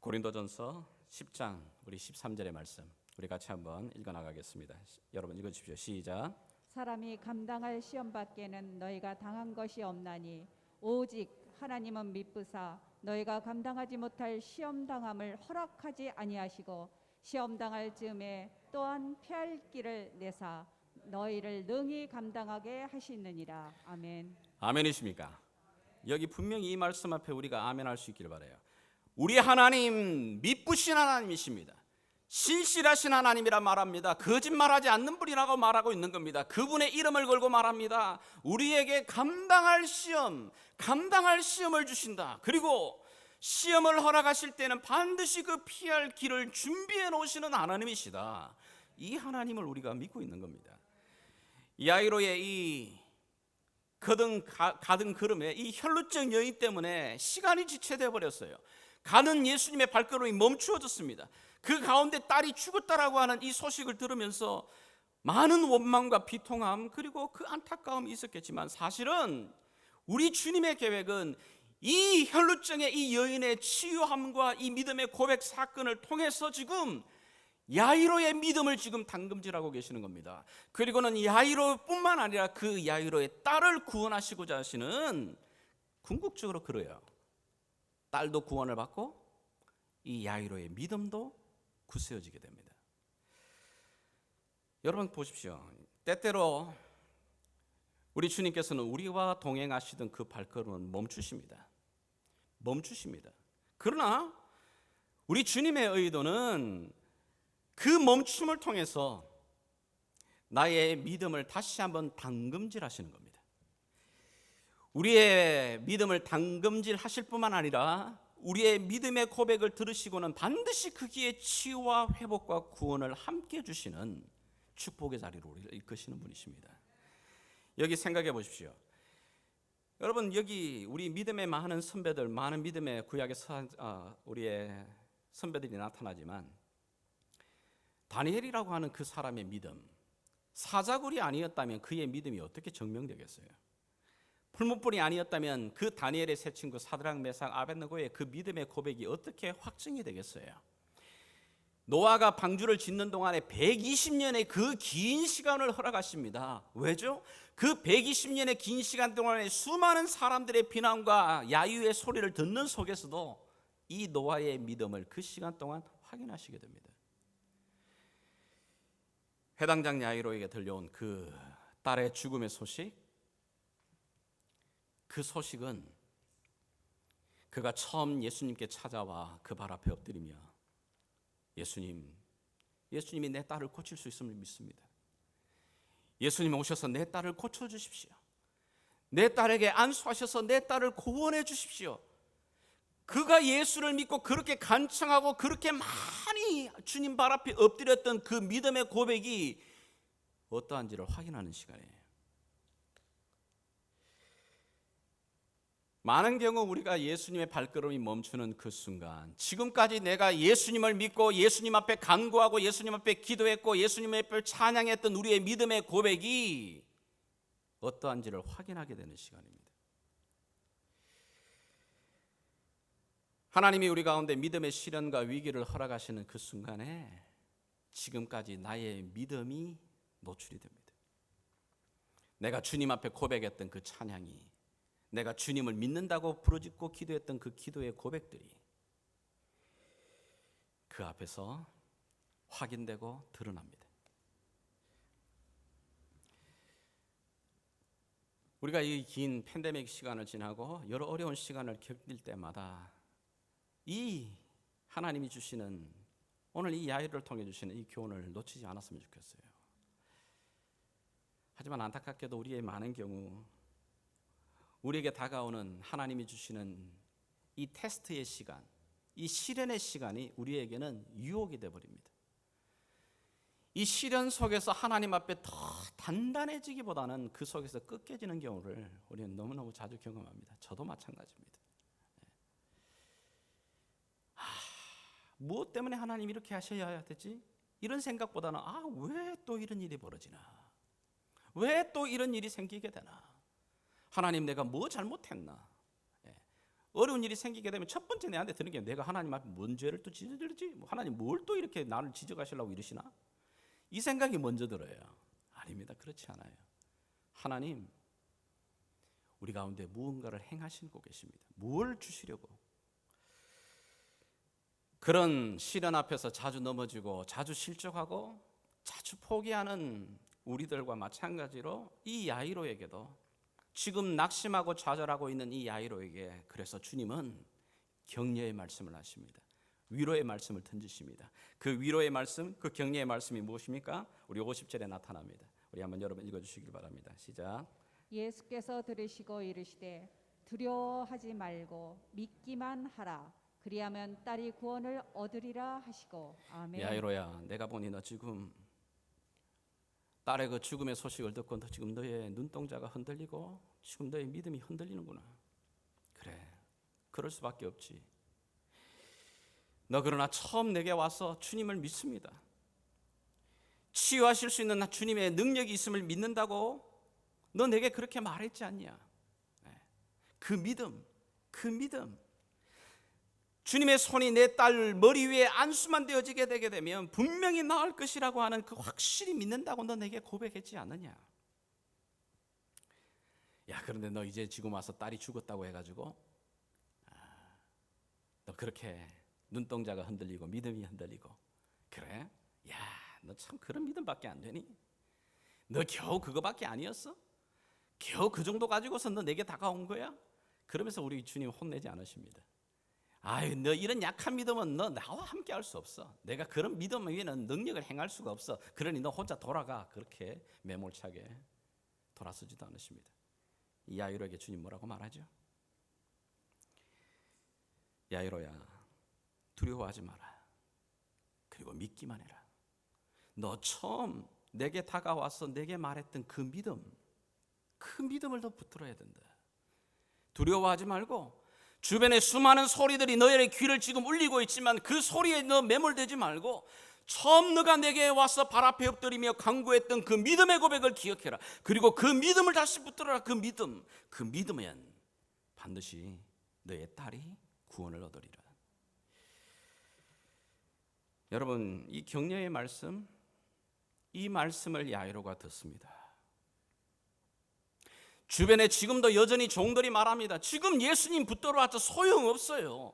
고린도전서 10장 우리 13절의 말씀, 우리 같이 한번 읽어나가겠습니다. 여러분 읽어주십시오. 시작. 사람이 감당할 시험 밖에는 너희가 당한 것이 없나니 오직 하나님은 미쁘사 너희가 감당하지 못할 시험 당함을 허락하지 아니하시고 시험 당할 즈음에 또한 피할 길을 내사 너희를 능히 감당하게 하시느니라. 아멘. 아멘이십니까? 여기 분명히 이 말씀 앞에 우리가 아멘할 수 있기를 바라요. 우리 하나님 미쁘신 하나님이십니다. 신실하신 하나님이라 말합니다. 거짓말하지 않는 분이라고 말하고 있는 겁니다. 그분의 이름을 걸고 말합니다. 우리에게 감당할 시험을 주신다. 그리고 시험을 허락하실 때는 반드시 그 피할 길을 준비해 놓으시는 하나님이시다. 이 하나님을 우리가 믿고 있는 겁니다. 야이로의 이 가든 걸음에 이 혈루증 여인 때문에 시간이 지체되어 버렸어요. 가는 예수님의 발걸음이 멈추어졌습니다. 그 가운데 딸이 죽었다라고 하는 이 소식을 들으면서 많은 원망과 비통함, 그리고 그 안타까움이 있었겠지만, 사실은 우리 주님의 계획은 이 혈루증의 이 여인의 치유함과 이 믿음의 고백 사건을 통해서 지금 야이로의 믿음을 지금 당금질하고 계시는 겁니다. 그리고는 야이로뿐만 아니라 그 야이로의 딸을 구원하시고자 하시는 궁극적으로 그래요. 딸도 구원을 받고 이 야이로의 믿음도 굳세어지게 됩니다. 여러분 보십시오. 때때로 우리 주님께서는 우리와 동행하시던 그 발걸음은 멈추십니다. 그러나 우리 주님의 의도는 그 멈춤을 통해서 나의 믿음을 다시 한번 당금질하시는 겁니다. 우리의 믿음을 당금질하실 뿐만 아니라 우리의 믿음의 고백을 들으시고는 반드시 거기에 치유와 회복과 구원을 함께 주시는 축복의 자리로 우리를 이끄시는 분이십니다. 여기 생각해 보십시오. 여러분, 여기 우리 믿음의 많은 선배들, 많은 믿음의 구약의 우리의 선배들이 나타나지만 다니엘이라고 하는 그 사람의 믿음, 사자굴이 아니었다면 그의 믿음이 어떻게 증명되겠어요? 풀무불이 아니었다면 그 다니엘의 세 친구 사드락, 메삭, 아벳느고의 그 믿음의 고백이 어떻게 확증이 되겠어요? 노아가 방주를 짓는 동안에 120년의 그 긴 시간을 허락하십니다. 왜죠? 그 120년의 긴 시간 동안에 수많은 사람들의 비난과 야유의 소리를 듣는 속에서도 이 노아의 믿음을 그 시간 동안 확인하시게 됩니다. 회당장 야이로에게 들려온 그 딸의 죽음의 소식, 그 소식은 그가 처음 예수님께 찾아와 그 발 앞에 엎드리며 예수님이 내 딸을 고칠 수 있음을 믿습니다. 예수님 오셔서 내 딸을 고쳐주십시오. 내 딸에게 안수하셔서 내 딸을 구원해 주십시오. 그가 예수를 믿고 그렇게 간청하고 그렇게 많이 주님 발 앞에 엎드렸던 그 믿음의 고백이 어떠한지를 확인하는 시간이에요. 많은 경우 우리가 예수님의 발걸음이 멈추는 그 순간, 지금까지 내가 예수님을 믿고 예수님 앞에 간구하고 예수님 앞에 기도했고 예수님 앞에 찬양했던 우리의 믿음의 고백이 어떠한지를 확인하게 되는 시간입니다. 하나님이 우리 가운데 믿음의 시련과 위기를 허락하시는 그 순간에 지금까지 나의 믿음이 노출이 됩니다. 내가 주님 앞에 고백했던 그 찬양이, 내가 주님을 믿는다고 부르짖고 기도했던 그 기도의 고백들이 그 앞에서 확인되고 드러납니다. 우리가 이 긴 팬데믹 시간을 지나고 여러 어려운 시간을 겪을 때마다 이 하나님이 주시는, 오늘 이 야이를 통해 주시는 이 교훈을 놓치지 않았으면 좋겠어요. 하지만 안타깝게도 우리의 많은 경우 우리에게 다가오는 하나님이 주시는 이 테스트의 시간, 이 시련의 시간이 우리에게는 유혹이 되어버립니다. 이 시련 속에서 하나님 앞에 더 단단해지기보다는 그 속에서 꺾여지는 경우를 우리는 너무너무 자주 경험합니다. 저도 마찬가지입니다. 무엇 때문에 하나님이 이렇게 하셔야 되지? 이런 생각보다는 왜 또 이런 일이 벌어지나? 왜 또 이런 일이 생기게 되나? 하나님, 내가 뭐 잘못했나? 어려운 일이 생기게 되면 첫 번째 내한테 드는 게 내가 하나님 앞에 뭔 죄를 또 지어들지? 하나님 뭘 또 이렇게 나를 지적하시려고 이러시나? 이 생각이 먼저 들어요. 아닙니다. 그렇지 않아요. 하나님, 우리 가운데 무언가를 행하시고 계십니다. 뭘 주시려고? 그런 시련 앞에서 자주 넘어지고 자주 실족하고 자주 포기하는 우리들과 마찬가지로 이 야이로에게도, 지금 낙심하고 좌절하고 있는 이 야이로에게 그래서 주님은 격려의 말씀을 하십니다. 위로의 말씀을 던지십니다. 그 위로의 말씀, 그 격려의 말씀이 무엇입니까? 우리 50절에 나타납니다. 우리 한번 여러분 읽어주시길 바랍니다. 시작. 예수께서 들으시고 이르시되 두려워하지 말고 믿기만 하라. 그리하면 딸이 구원을 얻으리라 하시고. 아멘. 야이로야, 내가 보니 너 지금 딸의 그 죽음의 소식을 듣고 너 지금 너의 눈동자가 흔들리고 지금 너의 믿음이 흔들리는구나. 그래, 그럴 수밖에 없지. 너 그러나 처음 내게 와서 주님을 믿습니다. 치유하실 수 있는 주님의 능력이 있음을 믿는다고 너 내게 그렇게 말했지 않냐? 그 믿음, 주님의 손이 내 딸 머리 위에 안수만 되어지게 되게 되면 분명히 나을 것이라고 하는 그 확실히 믿는다고 너 내게 고백했지 않느냐? 야, 그런데 너 이제 지금 와서 딸이 죽었다고 해가지고 너 그렇게 눈동자가 흔들리고 믿음이 흔들리고 그래? 야, 너 참 그런 믿음밖에 안 되니? 너 겨우 그거밖에 아니었어? 겨우 그 정도 가지고서 너 내게 다가온 거야? 그러면서 우리 주님 혼내지 않으십니다. 아유, 너 이런 약한 믿음은 너 나와 함께 할 수 없어. 내가 그런 믿음 위에는 능력을 행할 수가 없어. 그러니 너 혼자 돌아가. 그렇게 매몰차게 돌아서지도 않으십니다. 이 야이로에게 주님 뭐라고 말하죠? 야이로야, 두려워하지 마라. 그리고 믿기만 해라. 너 처음 내게 다가와서 내게 말했던 그 믿음을 더 붙들어야 된다. 두려워하지 말고 주변에 수많은 소리들이 너의 귀를 지금 울리고 있지만 그 소리에 너 매몰되지 말고 처음 너가 내게 와서 발 앞에 엎드리며 간구했던 그 믿음의 고백을 기억해라. 그리고 그 믿음을 다시 붙들어라. 그 믿음은 반드시 너의 딸이 구원을 얻으리라. 여러분, 이 격려의 말씀, 이 말씀을 야이로가 듣습니다. 주변에 지금도 여전히 종들이 말합니다. 지금 예수님 붙들어 와서 소용없어요.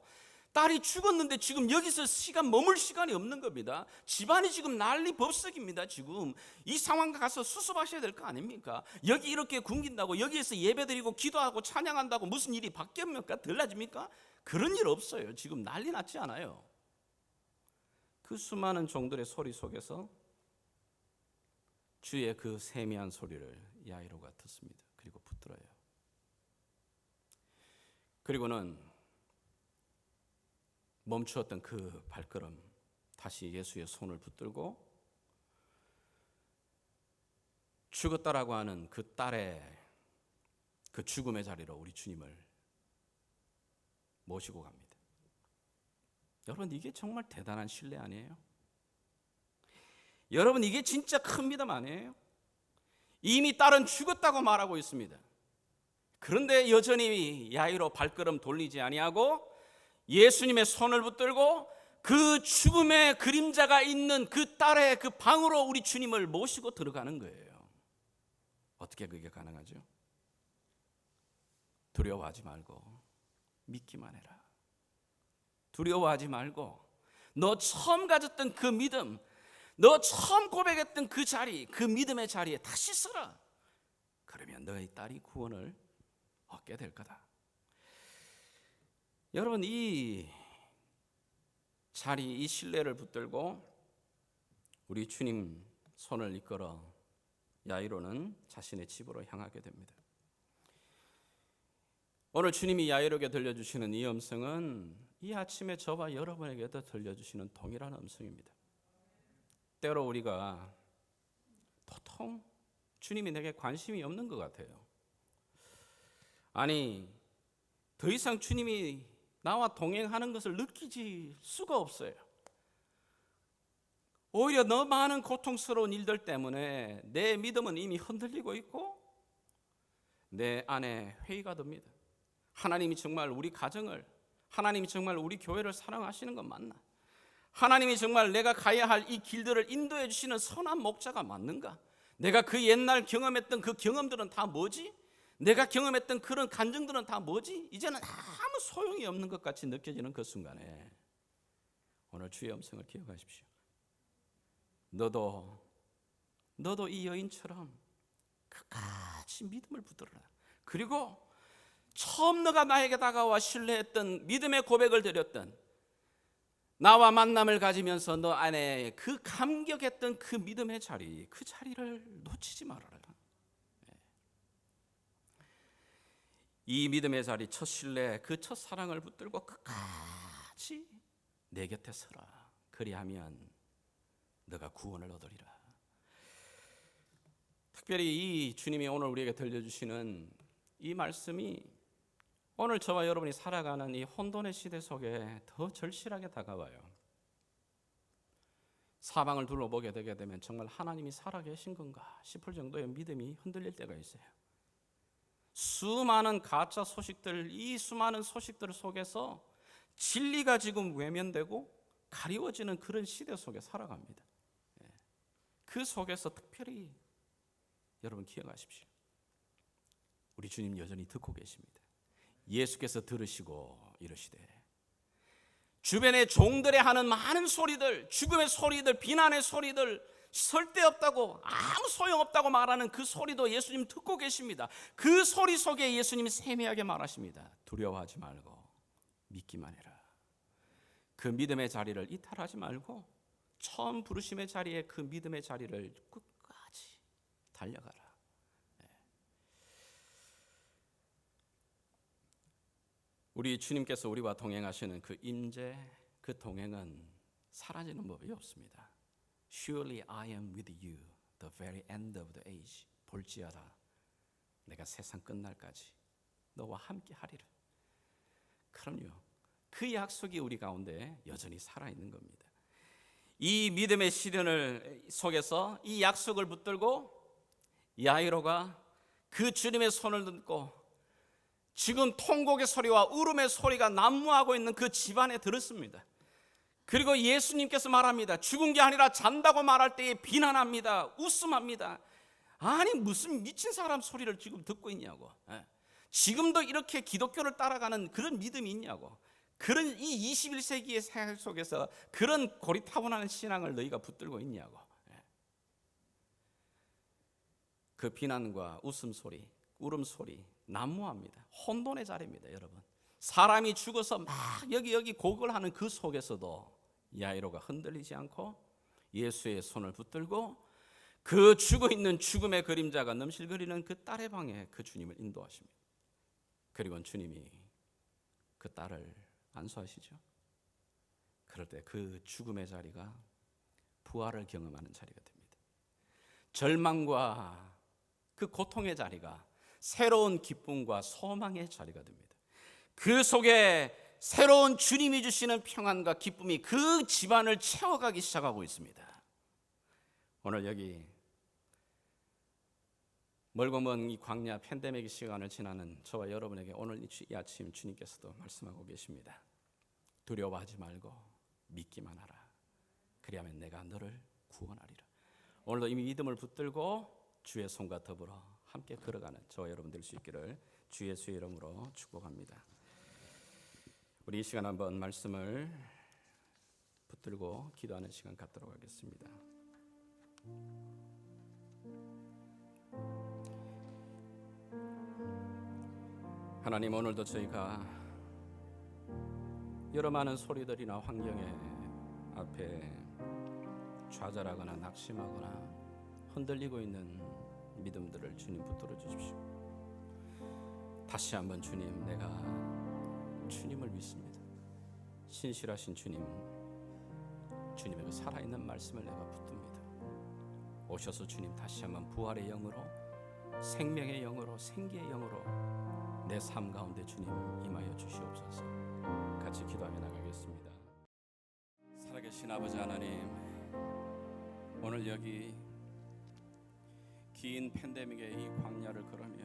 딸이 죽었는데 지금 여기서 머물 시간이 없는 겁니다. 집안이 지금 난리 법석입니다. 지금 이 상황 가서 수습하셔야 될 거 아닙니까? 여기 이렇게 굶긴다고 여기에서 예배드리고 기도하고 찬양한다고 무슨 일이 바뀝니까? 달라집니까? 그런 일 없어요. 지금 난리 났지 않아요. 그 수많은 종들의 소리 속에서 주의 그 세미한 소리를 야이로가 듣습니다. 그리고 붙들어요. 그리고는 멈추었던 그 발걸음 다시 예수의 손을 붙들고 죽었다라고 하는 그 딸의 그 죽음의 자리로 우리 주님을 모시고 갑니다. 여러분, 이게 정말 대단한 신뢰 아니에요? 여러분, 이게 진짜 큰 믿음 아니에요? 이미 딸은 죽었다고 말하고 있습니다. 그런데 여전히 야이로 발걸음 돌리지 아니하고 예수님의 손을 붙들고 그 죽음의 그림자가 있는 그 딸의 그 방으로 우리 주님을 모시고 들어가는 거예요. 어떻게 그게 가능하죠? 두려워하지 말고 믿기만 해라. 두려워하지 말고 너 처음 가졌던 그 믿음, 너 처음 고백했던 그 자리, 그 믿음의 자리에 다시 서라. 그러면 너의 딸이 구원을 얻게 될 거다. 여러분, 이 자리, 이 신뢰를 붙들고 우리 주님 손을 이끌어 야이로는 자신의 집으로 향하게 됩니다. 오늘 주님이 야이로에게 들려주시는 이 음성은 이 아침에 저와 여러분에게도 들려주시는 동일한 음성입니다. 때로 우리가 도통 주님이 내게 관심이 없는 것 같아요. 아니, 더 이상 주님이 나와 동행하는 것을 느끼지 수가 없어요. 오히려 너무 많은 고통스러운 일들 때문에 내 믿음은 이미 흔들리고 있고 내 안에 회의가 듭니다. 하나님이 정말 우리 가정을, 하나님이 정말 우리 교회를 사랑하시는 건 맞나? 하나님이 정말 내가 가야 할 이 길들을 인도해 주시는 선한 목자가 맞는가? 내가 그 옛날 경험했던 그 경험들은 다 뭐지? 내가 경험했던 그런 간증들은 다 뭐지? 이제는 아무 소용이 없는 것 같이 느껴지는 그 순간에 오늘 주의 음성을 기억하십시오. 너도 이 여인처럼 끝까지 믿음을 붙들어라. 그리고 처음 너가 나에게 다가와 신뢰했던 믿음의 고백을 드렸던 나와 만남을 가지면서 너 안에 그 감격했던 그 믿음의 자리, 그 자리를 놓치지 말아라. 이 믿음의 자리, 첫 신뢰, 그 첫 사랑을 붙들고 끝까지 내 곁에 서라. 그리하면 너가 구원을 얻으리라. 특별히 이 주님이 오늘 우리에게 들려주시는 이 말씀이 오늘 저와 여러분이 살아가는 이 혼돈의 시대 속에 더 절실하게 다가와요. 사방을 둘러보게 되게 되면 정말 하나님이 살아계신 건가 싶을 정도의 믿음이 흔들릴 때가 있어요. 수많은 가짜 소식들, 이 수많은 소식들 속에서 진리가 지금 외면되고 가리워지는 그런 시대 속에 살아갑니다. 그 속에서 특별히 여러분 기억하십시오. 우리 주님 여전히 듣고 계십니다. 예수께서 들으시고 이르시되 주변의 종들의 하는 많은 소리들, 죽음의 소리들, 비난의 소리들, 쓸데없다고, 아무 소용없다고 말하는 그 소리도 예수님 듣고 계십니다. 그 소리 속에 예수님이 세미하게 말하십니다. 두려워하지 말고 믿기만 해라. 그 믿음의 자리를 이탈하지 말고 처음 부르심의 자리에 그 믿음의 자리를 끝까지 달려가라. 우리 주님께서 우리와 동행하시는 그 임재, 그 동행은 사라지는 법이 없습니다. Surely I am with you, the very end of the age. 볼지어다 내가 세상 끝날까지 너와 함께 하리라. 그럼요, 그 약속이 우리 가운데 여전히 살아있는 겁니다. 이 믿음의 시련을 속에서 이 약속을 붙들고 야이로가 그 주님의 손을 듣고 지금 통곡의 소리와 울음의 소리가 난무하고 있는 그 집안에 들었습니다. 그리고 예수님께서 말합니다. 죽은 게 아니라 잔다고 말할 때에 비난합니다. 웃음합니다. 아니 무슨 미친 사람 소리를 지금 듣고 있냐고. 지금도 이렇게 기독교를 따라가는 그런 믿음이 있냐고. 그런 이 21세기의 생활 속에서 그런 고리타분한 신앙을 너희가 붙들고 있냐고. 그 비난과 웃음소리, 울음소리 난무합니다. 혼돈의 자리입니다, 여러분. 사람이 죽어서 막 여기 곡을 하는 그 속에서도 야이로가 흔들리지 않고 예수의 손을 붙들고 그 죽어 있는 죽음의 그림자가 넘실거리는 그 딸의 방에 그 주님을 인도하십니다. 그리고 주님이 그 딸을 안수하시죠. 그럴 때 그 죽음의 자리가 부활을 경험하는 자리가 됩니다. 절망과 그 고통의 자리가 새로운 기쁨과 소망의 자리가 됩니다. 그 속에 새로운 주님이 주시는 평안과 기쁨이 그 집안을 채워가기 시작하고 있습니다. 오늘 여기 멀고 먼 이 광야 팬데믹 시간을 지나는 저와 여러분에게 오늘 이 아침 주님께서도 말씀하고 계십니다. 두려워하지 말고 믿기만 하라. 그리하면 내가 너를 구원하리라. 오늘도 이 믿음을 붙들고 주의 손과 더불어 함께 걸어가는 저와 여러분 될 수 있기를 주 예수의 이름으로 축복합니다. 우리 이 시간 한번 말씀을 붙들고 기도하는 시간 갖도록 하겠습니다. 하나님, 오늘도 저희가 여러 많은 소리들이나 환경에 앞에 좌절하거나 낙심하거나 흔들리고 있는 믿음들을 주님 붙들어 주십시오. 다시 한번 주님, 내가 주님을 믿습니다. 신실하신 주님, 주님의 그 살아있는 말씀을 내가 붙듭니다. 오셔서 주님 다시 한번 부활의 영으로, 생명의 영으로, 생기의 영으로 내 삶 가운데 주님 임하여 주시옵소서. 같이 기도하며 나가겠습니다. 살아계신 아버지 하나님, 오늘 여기 긴 팬데믹의 이 광야를 걸으며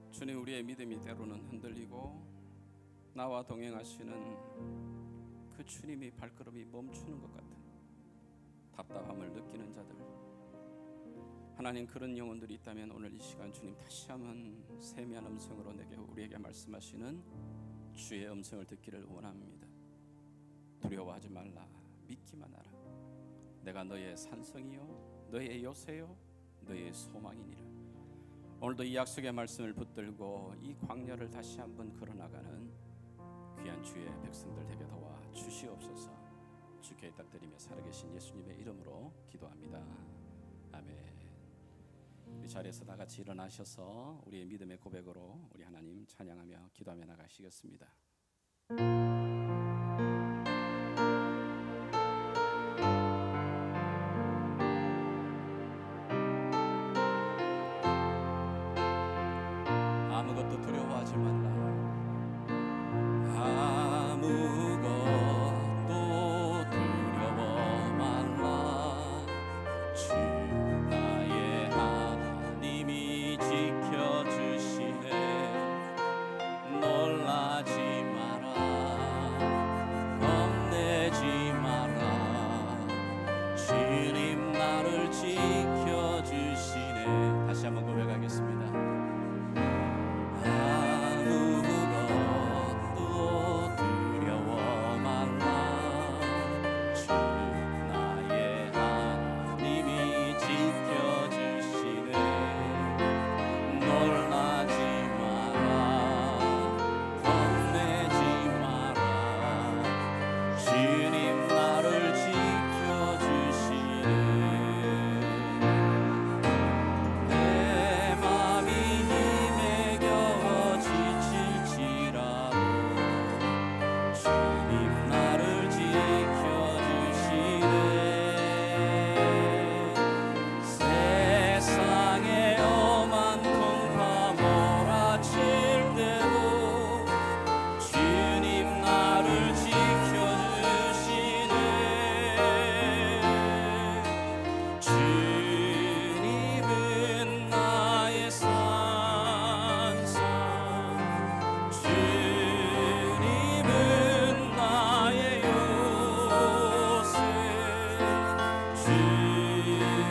주님, 우리의 믿음이 때로는 흔들리고 나와 동행하시는 그 주님이 발걸음이 멈추는 것 같은 답답함을 느끼는 자들, 하나님, 그런 영혼들이 있다면 오늘 이 시간 주님 다시 한번 세미한 음성으로 우리에게 말씀하시는 주의 음성을 듣기를 원합니다. 두려워하지 말라, 믿기만 하라. 내가 너의 산성이요 너의 요새요 너의 소망이니라. 오늘도 이 약속의 말씀을 붙들고 이 광야를 다시 한번 걸어나가는 귀한 주의 백성들 되게 도와 주시옵소서. 주께 부탁드리며 살아계신 예수님의 이름으로 기도합니다. 아멘. 우리 자리에서 다 같이 일어나셔서 우리의 믿음의 고백으로 우리 하나님 찬양하며 기도하며 나가시겠습니다. 아무것도 두려워하지 말라. 아무것도 두려워 말라. 주 나의 하나님이 지켜주시네. 놀라지 마라.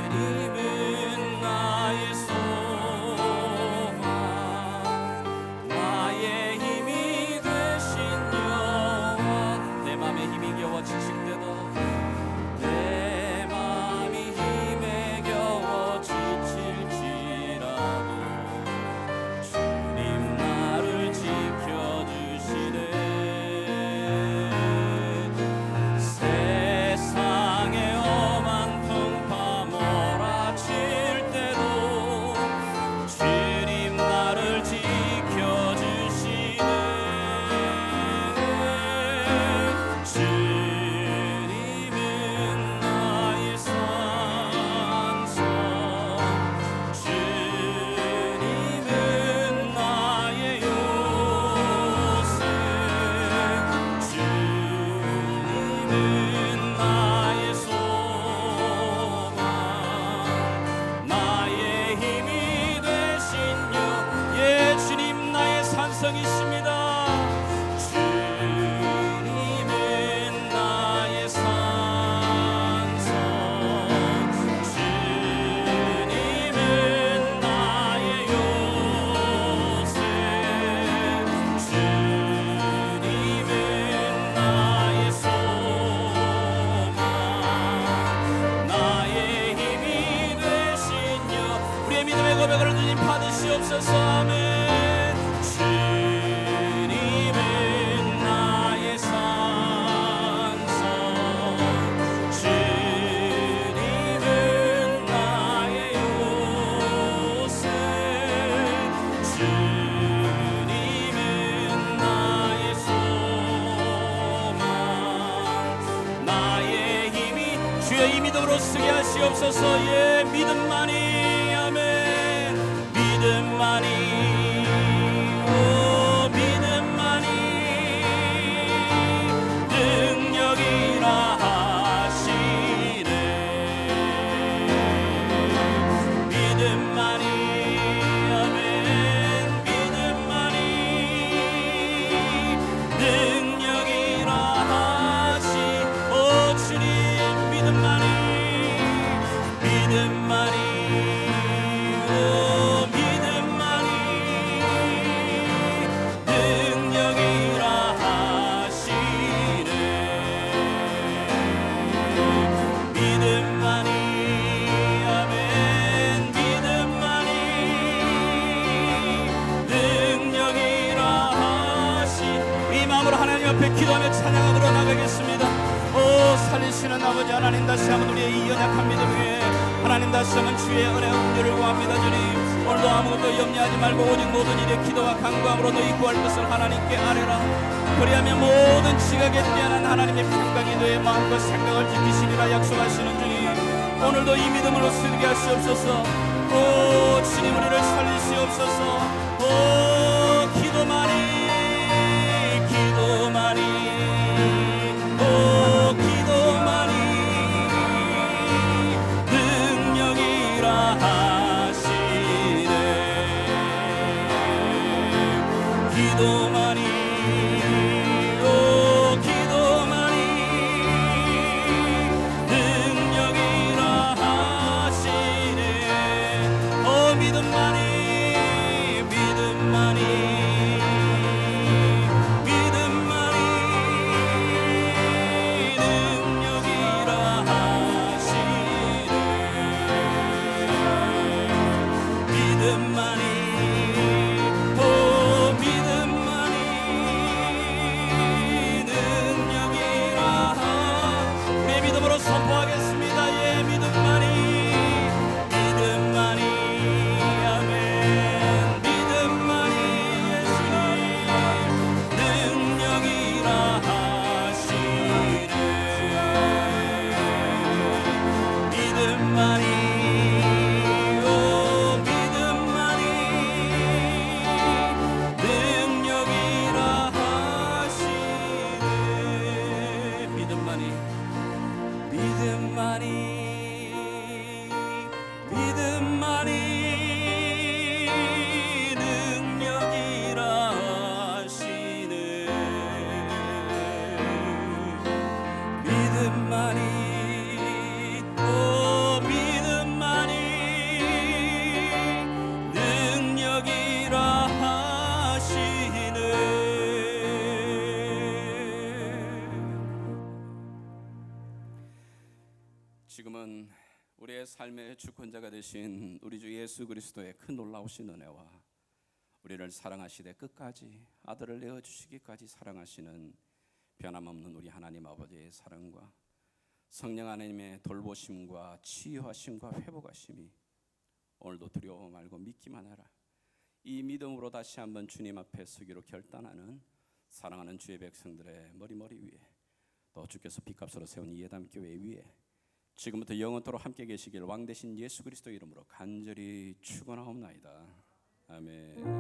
주님은 나의 소망, 나의 힘이 되신 여호와. 내 맘에 힘이 겨워 지칠 때도, 내 맘이 힘에 겨워 지칠지라도 주님 나를 지켜주시네. 세상의 엄한 풍파 몰아칠 때도 주님 나를 지켜주시네. 주님은 나의 산성, 주님은 나의 요새, 주님은 나의 소망, 나의 힘이 되신 예, 주님 나의 산성이십니다. 주님은 나의 산성, 주님은 나의 요새, 주님은 나의 소망, 나의 힘이 되신 우리의 믿음의 고백을 주님 받으시옵소서. 아멘. 주님은 나의 산성, 주님은 나의 요새, 주님은 나의 소망, 나의 힘이 주의 이 믿음으로 쓰게 하시옵소서. 예, 믿음만이, 아멘. 믿음만이, 오 믿음만이 능력이라 하시네. 믿음만이, 아멘. 믿음만이 능력이라 하시. 오 주님, 믿음만이, 믿음만이, 오 믿음만이 능력이라 하시네. 믿음만이, 아멘. 믿음만이 능력이라 하시. 이 마음으로 하나님 앞에 기도하며 찬양하도록 나가겠습니다. 오 살리시는 아버지 하나님, 다시 한번 우리의 이 연약한 믿음 위에 하나님 다시 한번 주의 은혜 은혜를 구합니다. 주님, 오늘도 아무것도 염려하지 말고 오직 모든 일에 기도와 간구함으로 너희 구할 것을 하나님께 아뢰라. 그리하면 모든 지각에 뛰어난 하나님의 평강이 너의 마음과 생각을 지키시리라 약속하시는 주님, 오늘도 이 믿음으로 쓰게 하시옵소서. 오 주님, 우리를 살리시옵소서. 오 기도만이, 기도만이, 오 기도만이 능력이라 하시네. 기도만이, 오 기도만이 능력이라 하시네. 오 믿음만이, 믿음만이, 믿음만이 능력이라 하시네. 믿음만이, 오 믿음만이 능력이라 우리의 믿음으로 선포하겠습니다. 예, 믿음만이, 믿음만이, 아멘. 믿음만이 예수님 능력이라 하시네. 믿음만이, 오 믿음만이 능력이라 하시네. 믿음만이, 믿음만이, 믿음만이 능력이라 하시네. 믿음만이, 오 지금은 우리의 삶의 주권자가 되신 우리 주 예수 그리스도의 큰 놀라우신 은혜와 우리를 사랑하시되 끝까지 아들을 내어주시기까지 사랑하시는 변함없는 우리 하나님 아버지의 사랑과 성령 하나님의 돌보심과 치유하심과 회복하심이 오늘도 두려워 말고 믿기만 하라. 이 믿음으로 다시 한번 주님 앞에 서기로 결단하는 사랑하는 주의 백성들의 머리 위에 또 주께서 빚값으로 세운 이 예담교회 위에 지금부터 영원토록 함께 계시길 왕 대신 예수 그리스도 이름으로 간절히 축원하옵나이다. 아멘.